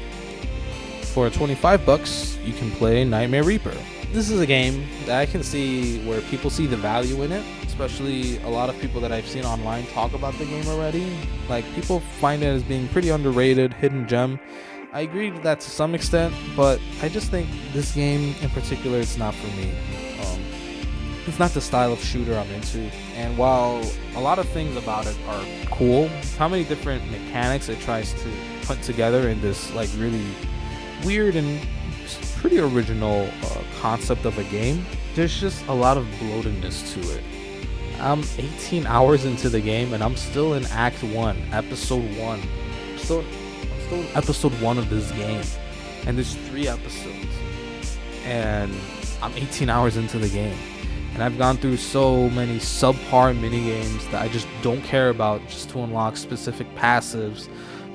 For $25, you can play Nightmare Reaper. This is a game that I can see where people see the value in it, especially a lot of people that I've seen online talk about the game already. Like, people find it as being pretty underrated, hidden gem. I agree with that to some extent, but I just think this game in particular, it's not for me. It's not the style of shooter I'm into, and while a lot of things about it are cool, how many different mechanics it tries to put together in this like really weird and pretty original concept of a game, there's just a lot of bloatedness to it. I'm 18 hours into the game and I'm still in Act 1, Episode 1. I'm still in Episode 1 of this game, and there's 3 episodes, and I'm 18 hours into the game. And I've gone through so many subpar minigames that I just don't care about, just to unlock specific passives,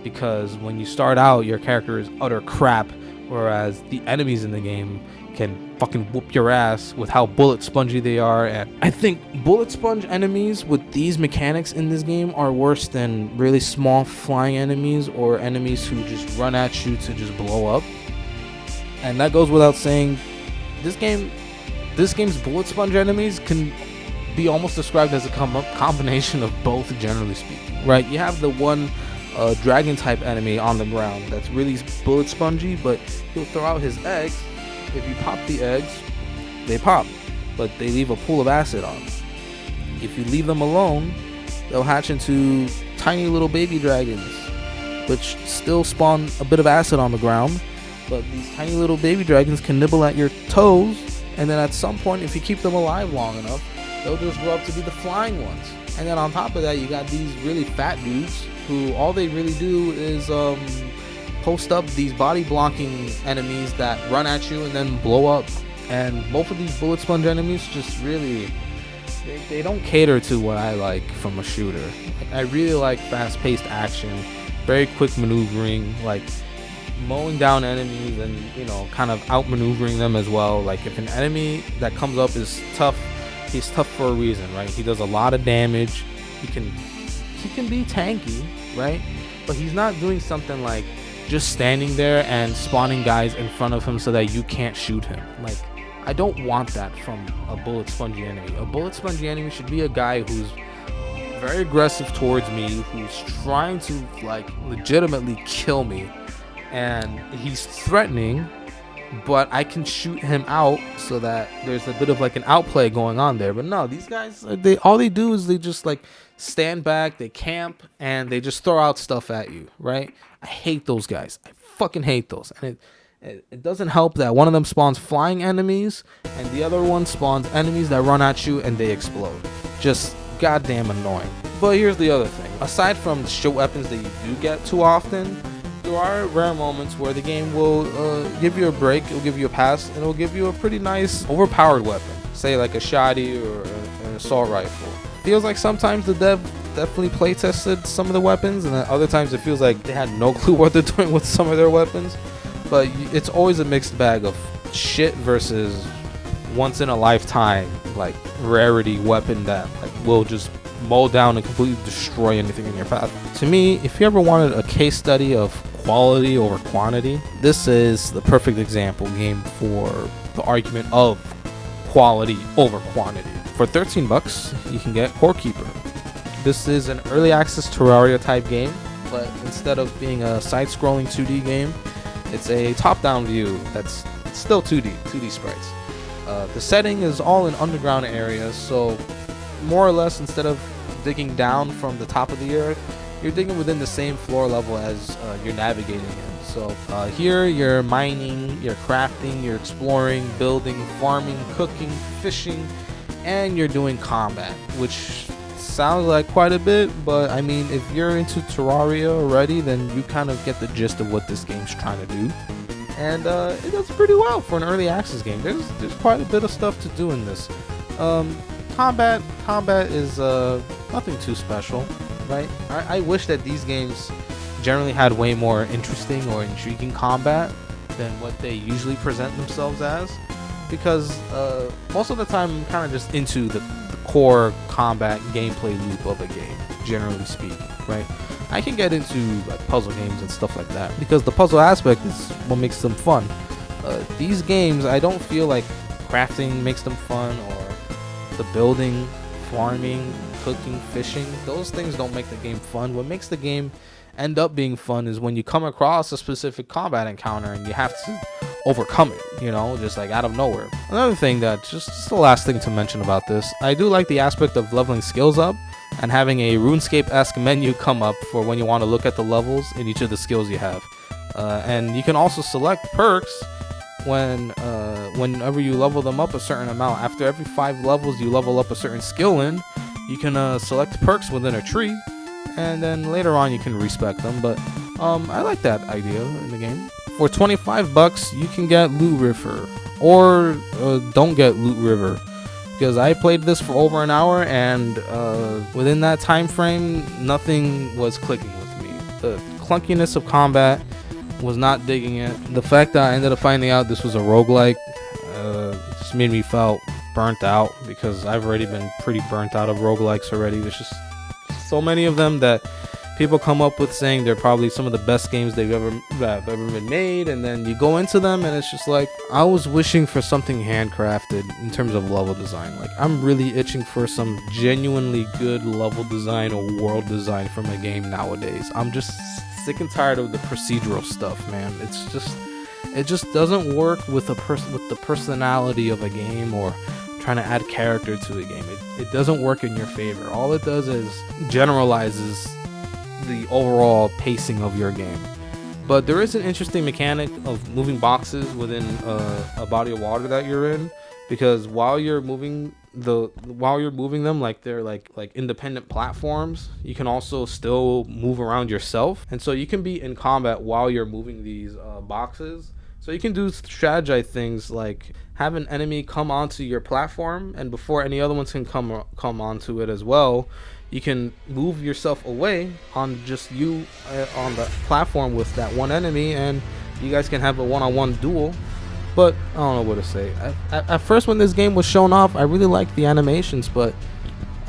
because when you start out, your character is utter crap, whereas the enemies in the game can fucking whoop your ass with how bullet spongy they are. And I think bullet sponge enemies with these mechanics in this game are worse than really small flying enemies or enemies who just run at you to just blow up. And that goes without saying. This game's bullet sponge enemies can be almost described as a combination of both, generally speaking, right? You have the one dragon type enemy on the ground that's really bullet spongy, but he'll throw out his eggs. If you pop the eggs, they pop, but they leave a pool of acid on. If you leave them alone, they'll hatch into tiny little baby dragons, which still spawn a bit of acid on the ground, but these tiny little baby dragons can nibble at your toes. And then at some point, if you keep them alive long enough, they'll just grow up to be the flying ones. And then on top of that, you got these really fat dudes who all they really do is post up these body blocking enemies that run at you and then blow up. And both of these bullet sponge enemies just really, they don't cater to what I like from a shooter. Like, I really like fast-paced action, very quick maneuvering, like mowing down enemies and kind of outmaneuvering them as well. Like, if an enemy that comes up is tough, he's tough for a reason, right? He does a lot of damage. He can be tanky, right? But he's not doing something like just standing there and spawning guys in front of him so that you can't shoot him. Like, I don't want that from a bullet spongy enemy. A bullet spongy enemy should be a guy who's very aggressive towards me, who's trying to like legitimately kill me, and he's threatening, but I can shoot him out so that there's a bit of like an outplay going on there. But no, these guys, all they do is they just like stand back, they camp, and they just throw out stuff at you, right? I hate those guys. I fucking hate those. And it doesn't help that one of them spawns flying enemies and the other one spawns enemies that run at you and they explode. Just goddamn annoying. But here's the other thing. Aside from the shit weapons that you do get too often, there are rare moments where the game will give you a break, it'll give you a pass, and it'll give you a pretty nice overpowered weapon. Say like a shotty or an assault rifle. Feels like sometimes the dev definitely play tested some of the weapons, and then other times it feels like they had no clue what they're doing with some of their weapons. But it's always a mixed bag of shit versus once in a lifetime like rarity weapon that like will just mow down and completely destroy anything in your path. To me, if you ever wanted a case study of quality over quantity, this is the perfect example game for the argument of quality over quantity. For 13 bucks, you can get Core Keeper. This is an early access Terraria type game, but instead of being a side-scrolling 2D game, it's a top-down view that's still 2D sprites. The setting is all in underground areas, so more or less instead of digging down from the top of the earth, you're digging within the same floor level as you're navigating in. So here you're mining, you're crafting, you're exploring, building, farming, cooking, fishing, and you're doing combat, which sounds like quite a bit, but I mean, if you're into Terraria already, then you kind of get the gist of what this game's trying to do. And it does pretty well for an early access game. There's quite a bit of stuff to do in this. Combat is nothing too special, right? I wish that these games generally had way more interesting or intriguing combat than what they usually present themselves as, because most of the time I'm kind of just into the core combat gameplay loop of a game, generally speaking, right? I can get into like puzzle games and stuff like that because the puzzle aspect is what makes them fun. These games, I don't feel like crafting makes them fun, or the building, farming, cooking, fishing. Those things don't make the game fun. What makes the game end up being fun is when you come across a specific combat encounter and you have to overcome it, you know, just like out of nowhere. Another thing that just the last thing to mention about this, I do like the aspect of leveling skills up and having a RuneScape-esque menu come up for when you want to look at the levels in each of the skills you have. And you can also select perks whenever you level them up a certain amount. After every 5 levels you level up a certain skill in, you can select perks within a tree, and then later on you can respec them. But I like that idea in the game. For 25 bucks, you can get Loot River, or don't get Loot River, because I played this for over an hour, and within that time frame, nothing was clicking with me. The clunkiness of combat was not digging it. The fact that I ended up finding out this was a roguelike just made me felt burnt out, because I've already been pretty burnt out of roguelikes already. There's just so many of them that people come up with saying they're probably some of the best games that have ever been made, and then you go into them and it's just like, I was wishing for something handcrafted in terms of level design. Like, I'm really itching for some genuinely good level design or world design from a game nowadays. I'm just sick and tired of the procedural stuff, man. It just doesn't work with the personality of a game, or trying to add character to a game. It doesn't work in your favor. All it does is generalizes the overall pacing of your game. But there is an interesting mechanic of moving boxes within a body of water that you're in, because while you're moving them, like they're like independent platforms, you can also still move around yourself, and so you can be in combat while you're moving these boxes. So you can do strategize things like have an enemy come onto your platform, and before any other ones can come onto it as well, you can move yourself away on just you on the platform with that one enemy, and you guys can have a one-on-one duel. But I don't know what to say. At first, when this game was shown off, I really liked the animations, but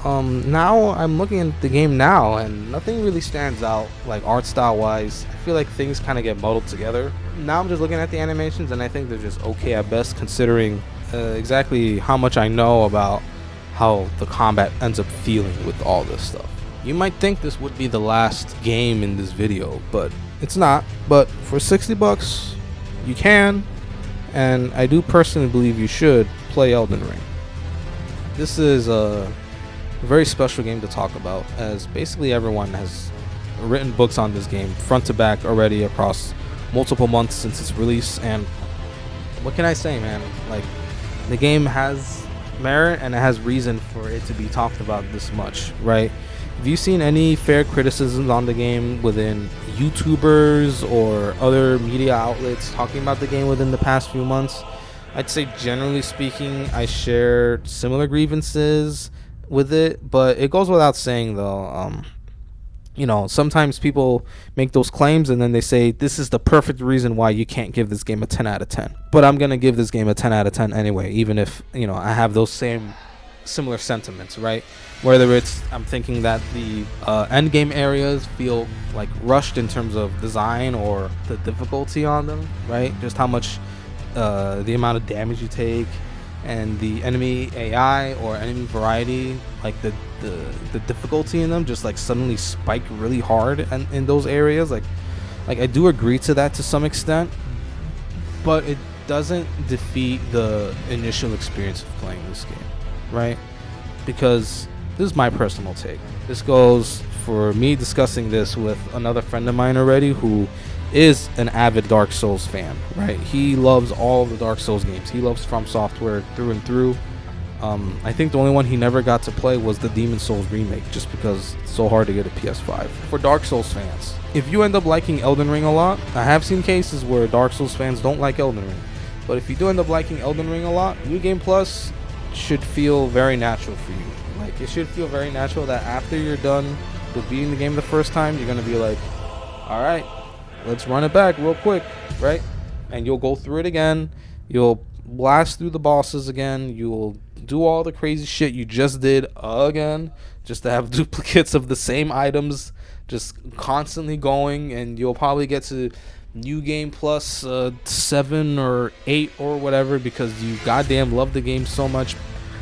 now I'm looking at the game now, and nothing really stands out, like art style wise. I feel like things kind of get muddled together. Now I'm just looking at the animations, and I think they're just okay at best, considering exactly how much I know about how the combat ends up feeling with all this stuff. You might think this would be the last game in this video, but it's not. But for 60 bucks, you can, and I do personally believe you should play Elden Ring. This is a very special game to talk about, as basically everyone has written books on this game front to back already across multiple months since its release. And what can I say, man? Like, the game has merit and it has reason for it to be talked about this much, right? Have you seen any fair criticisms on the game within YouTubers or other media outlets talking about the game within the past few months? I'd say generally speaking, I share similar grievances with it, but it goes without saying though, you know, sometimes people make those claims and then they say this is the perfect reason why you can't give this game a 10 out of 10. But I'm gonna give this game a 10 out of 10 anyway, even if, you know, I have those same similar sentiments, right? Whether it's, I'm thinking that the end game areas feel like rushed in terms of design or the difficulty on them, right? Just how much the amount of damage you take, and the enemy AI or enemy variety, like the difficulty in them just like suddenly spike really hard in those areas. Like I do agree to that to some extent, but it doesn't defeat the initial experience of playing this game, right? Because this is my personal take. This goes for me discussing this with another friend of mine already who is an avid Dark Souls fan, right? He loves all the Dark Souls games. He loves From Software through and through. I think the only one he never got to play was the Demon Souls remake, just because it's so hard to get a PS5. For Dark Souls fans, if you end up liking Elden Ring a lot, I have seen cases where Dark Souls fans don't like Elden Ring, but if you do end up liking Elden Ring a lot, New Game Plus should feel very natural for you. Like, it should feel very natural that after you're done with beating the game the first time, you're gonna be like, all right, let's run it back real quick, right? And you'll go through it again. You'll blast through the bosses again. You'll do all the crazy shit you just did again, just to have duplicates of the same items just constantly going. And you'll probably get to New Game Plus 7 or 8 or whatever, because you goddamn love the game so much,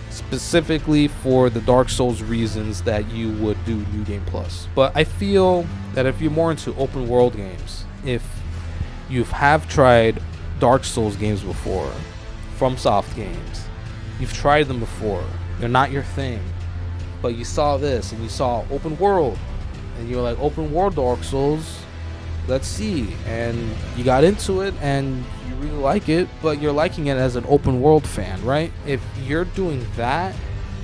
specifically for the Dark Souls reasons that you would do New Game Plus. But I feel that if you're more into open world games, if you have tried Dark Souls games before, FromSoft games, you've tried them before, they're not your thing, but you saw this and you saw open world and you're like, open world Dark Souls, let's see, and you got into it and you really like it, but you're liking it as an open world fan, right? If you're doing that,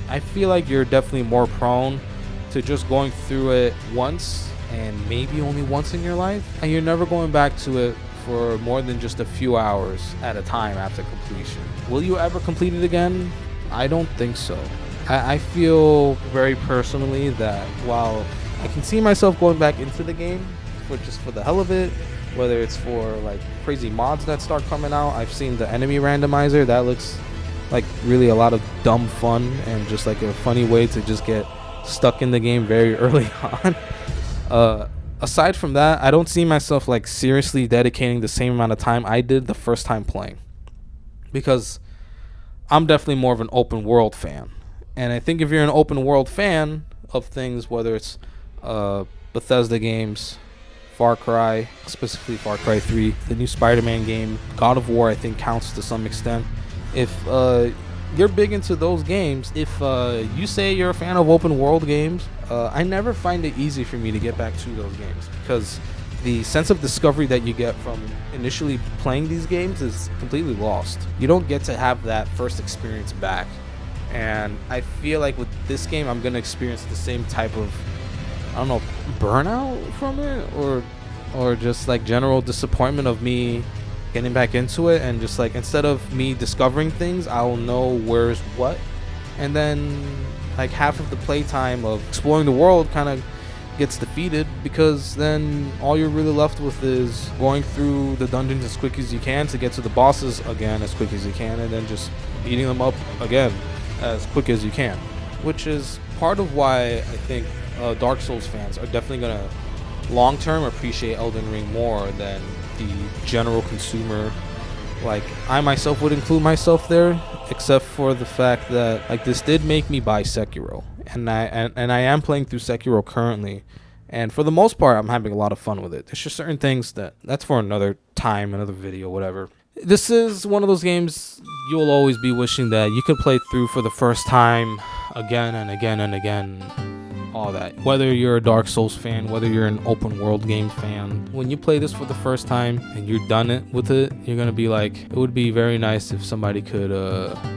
I feel like you're definitely more prone to just going through it once, and maybe only once in your life, and you're never going back to it for more than just a few hours at a time after completion. Will you ever complete it again? I don't think so. I feel very personally that while I can see myself going back into the game for the hell of it, whether it's for like crazy mods that start coming out. I've seen the enemy randomizer, that looks like really a lot of dumb fun and just like a funny way to just get stuck in the game very early on. Aside from that, I don't see myself like seriously dedicating the same amount of time I did the first time playing, because I'm definitely more of an open world fan. And I think if you're an open world fan of things, whether it's Bethesda games, Far Cry, specifically Far Cry 3, the new Spider-Man game, God of War I think counts to some extent. If you're big into those games, if you say you're a fan of open world games, I never find it easy for me to get back to those games, because the sense of discovery that you get from initially playing these games is completely lost. You don't get to have that first experience back. And I feel like with this game, I'm going to experience the same type of, I don't know, burnout from it, or just like general disappointment of me getting back into it, and just like, instead of me discovering things, I'll know where's what, and then like half of the playtime of exploring the world kind of gets defeated, because then all you're really left with is going through the dungeons as quick as you can to get to the bosses again as quick as you can, and then just beating them up again as quick as you can, which is part of why I think Dark Souls fans are definitely gonna long-term appreciate Elden Ring more than the general consumer. Like, I myself would include myself there, except for the fact that like this did make me buy Sekiro, and I am playing through Sekiro currently, and for the most part I'm having a lot of fun with it. There's just certain things that's for another time, another video, whatever. This is one of those games you'll always be wishing that you could play through for the first time again and again and again. All that. Whether you're a Dark Souls fan, whether you're an open world game fan, when you play this for the first time and you're done it with it, you're gonna be like, it would be very nice if somebody could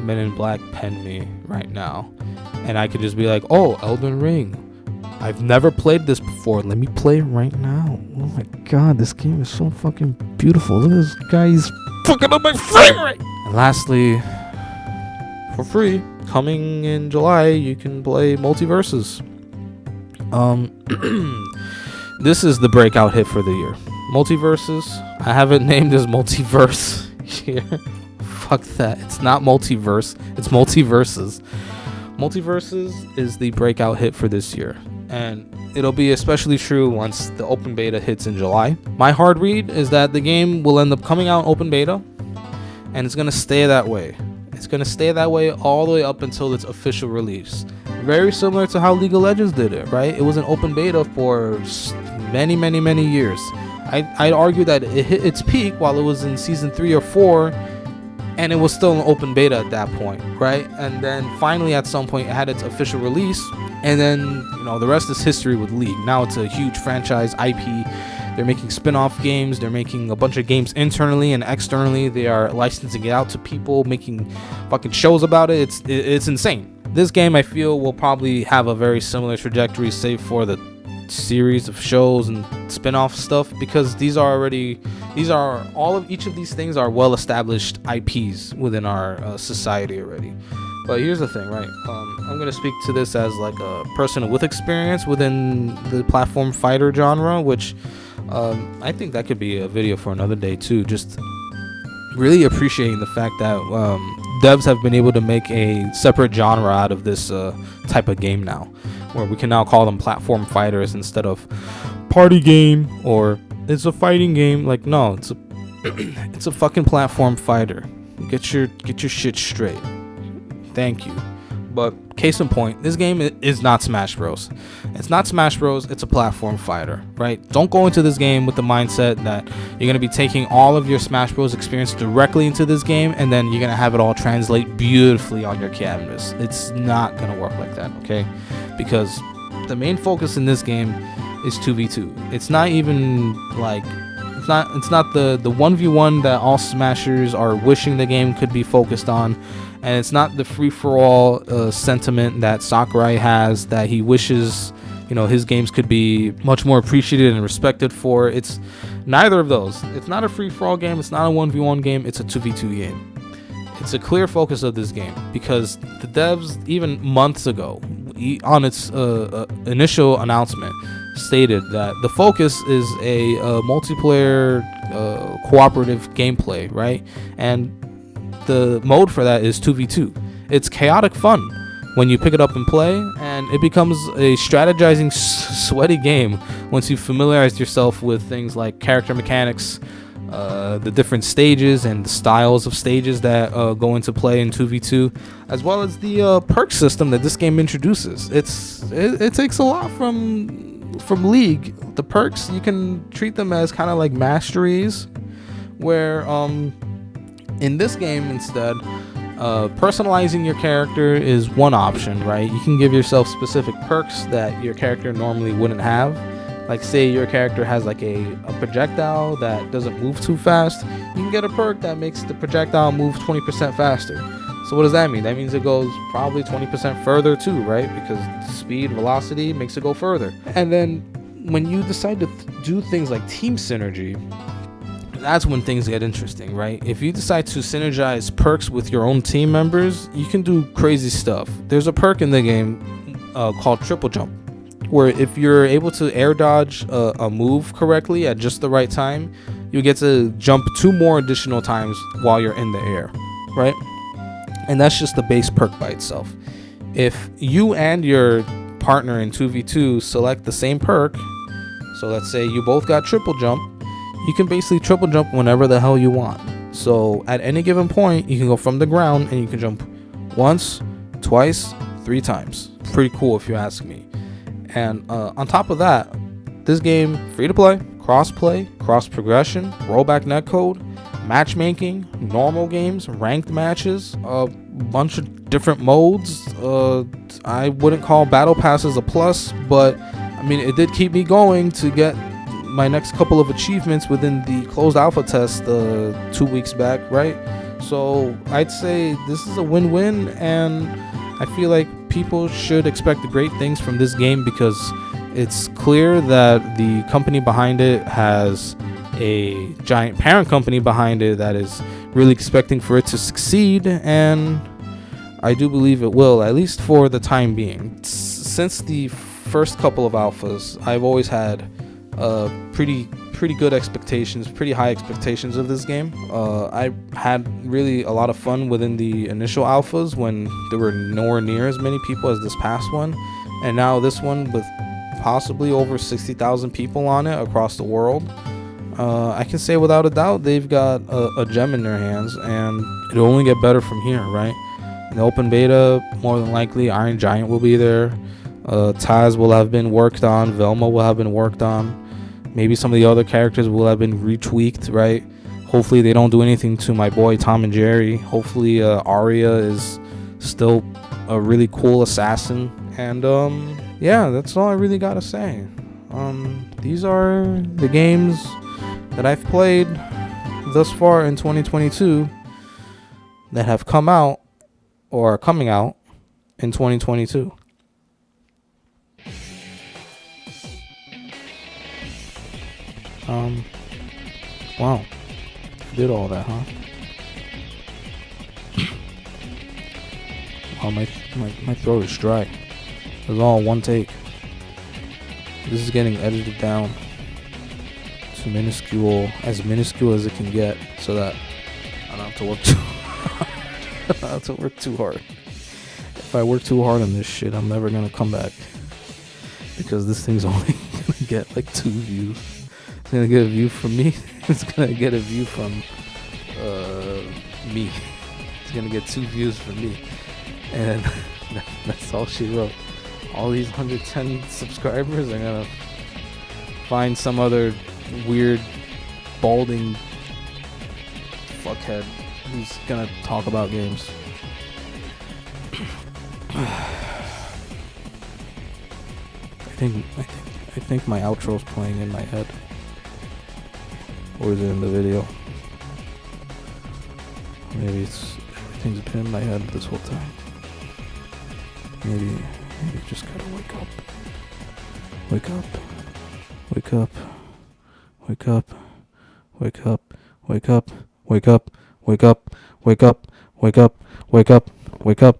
Men in Black pen me right now, and I could just be like, oh, Elden Ring, I've never played this before, let me play it right now. Oh my god, this game is so fucking beautiful. Look at this guy, he's fucking up my frame rate. And lastly, for free, coming in July, you can play Multiversus. This is the breakout hit for the year. Multiversus. I have it named as Multiverse here. Fuck that. It's not Multiverse. It's Multiversus. Multiversus is the breakout hit for this year, and it'll be especially true once the open beta hits in July. My hard read is that the game will end up coming out open beta, and it's going to stay that way. It's going to stay that way all the way up until its official release. Very similar to how League of Legends did it, right? It was an open beta for many, many, many years. I'd argue that it hit its peak while it was in season 3 or 4, and it was still an open beta at that point, right? And then finally at some point it had its official release, and then, you know, the rest is history with League. Now it's a huge franchise IP. They're making spin-off games. They're making a bunch of games internally and externally. They are licensing it out to people, making fucking shows about it. It's insane. This game, I feel, will probably have a very similar trajectory, save for the series of shows and spin-off stuff, because each of these things are well-established IPs within our society already. But here's the thing, right? I'm gonna speak to this as like a person with experience within the platform fighter genre, which I think that could be a video for another day too. Just really appreciating the fact that devs have been able to make a separate genre out of this type of game now, where we can now call them platform fighters instead of party game or it's a fighting game. Like, no, it's a fucking platform fighter. Get your shit straight. Thank you. But case in point, this game is not Smash Bros. It's not Smash Bros. It's a platform fighter, right? Don't go into this game with the mindset that you're going to be taking all of your Smash Bros. Experience directly into this game and then you're going to have it all translate beautifully on your canvas. It's not going to work like that, okay? Because the main focus in this game is 2v2. It's not even like it's not the 1v1 that all smashers are wishing the game could be focused on. And it's not the free-for-all sentiment that Sakurai has, that he wishes, you know, his games could be much more appreciated and respected for. It's neither of those. It's not a free-for-all game. It's not a 1v1 game. It's a 2v2 game. It's a clear focus of this game because the devs, even months ago, on its initial announcement, stated that the focus is a multiplayer cooperative gameplay, right? And the mode for that is 2v2. It's chaotic fun when you pick it up and play, and it becomes a strategizing, sweaty game once you familiarize yourself with things like character mechanics, the different stages and the styles of stages that go into play in 2v2, as well as the perk system that this game introduces. It takes a lot from League. The perks, you can treat them as kind of like masteries, where in this game, instead, personalizing your character is one option, right? You can give yourself specific perks that your character normally wouldn't have. Like, say your character has like a projectile that doesn't move too fast. You can get a perk that makes the projectile move 20% faster. So what does that mean? That means it goes probably 20% further too, right? Because speed, velocity makes it go further. And then when you decide to do things like team synergy, that's when things get interesting, right? If you decide to synergize perks with your own team members, you can do crazy stuff. There's a perk in the game called triple jump, where if you're able to air dodge a move correctly at just the right time, you get to jump 2 more additional times while you're in the air, right? And that's just the base perk by itself. If you and your partner in 2v2 select the same perk, so let's say you both got triple jump, you can basically triple jump whenever the hell you want. So at any given point, you can go from the ground and you can jump once, twice, 3 times. Pretty cool if you ask me. And on top of that, this game, free to play, cross play, cross progression, rollback netcode, matchmaking, normal games, ranked matches, a bunch of different modes. I wouldn't call battle passes a plus, but I mean, it did keep me going to get my next couple of achievements within the closed alpha test 2 weeks back, right? So I'd say this is a win-win, and I feel like people should expect great things from this game because it's clear that the company behind it has a giant parent company behind it that is really expecting for it to succeed, and I do believe it will, at least for the time being. Since the first couple of alphas, I've always had pretty good expectations, pretty high expectations of this game. I had really a lot of fun within the initial alphas when there were nowhere near as many people as this past one, and now this one with possibly over 60,000 people on it across the world. I can say without a doubt they've got a gem in their hands, and it'll only get better from here, right? In the open beta, more than likely, Iron Giant will be there. Taz will have been worked on. Velma will have been worked on. Maybe some of the other characters will have been retweaked, right? Hopefully they don't do anything to my boy Tom and Jerry. Hopefully Arya is still a really cool assassin. And yeah, that's all I really gotta say. These are the games that I've played thus far in 2022 that have come out or are coming out in 2022. Wow, did all that, huh? Wow, my throat is dry. It was all one take. This is getting edited down to as minuscule as it can get, so that I don't have to work too I don't have to work too hard. If I work too hard on this shit, I'm never gonna come back, because this thing's only gonna get like 2 views. It's gonna get a view from me. It's gonna get a view from me. It's gonna get 2 views from me, and that's all she wrote. All these 110 subscribers are gonna find some other weird balding fuckhead who's gonna talk about games. I think my outro's playing in my head. Or is it in the video? Maybe everything's been in my head this whole time. Maybe just gotta wake up. Wake up. Wake up. Wake up. Wake up. Wake up. Wake up. Wake up. Wake up. Wake up. Wake up. Wake up.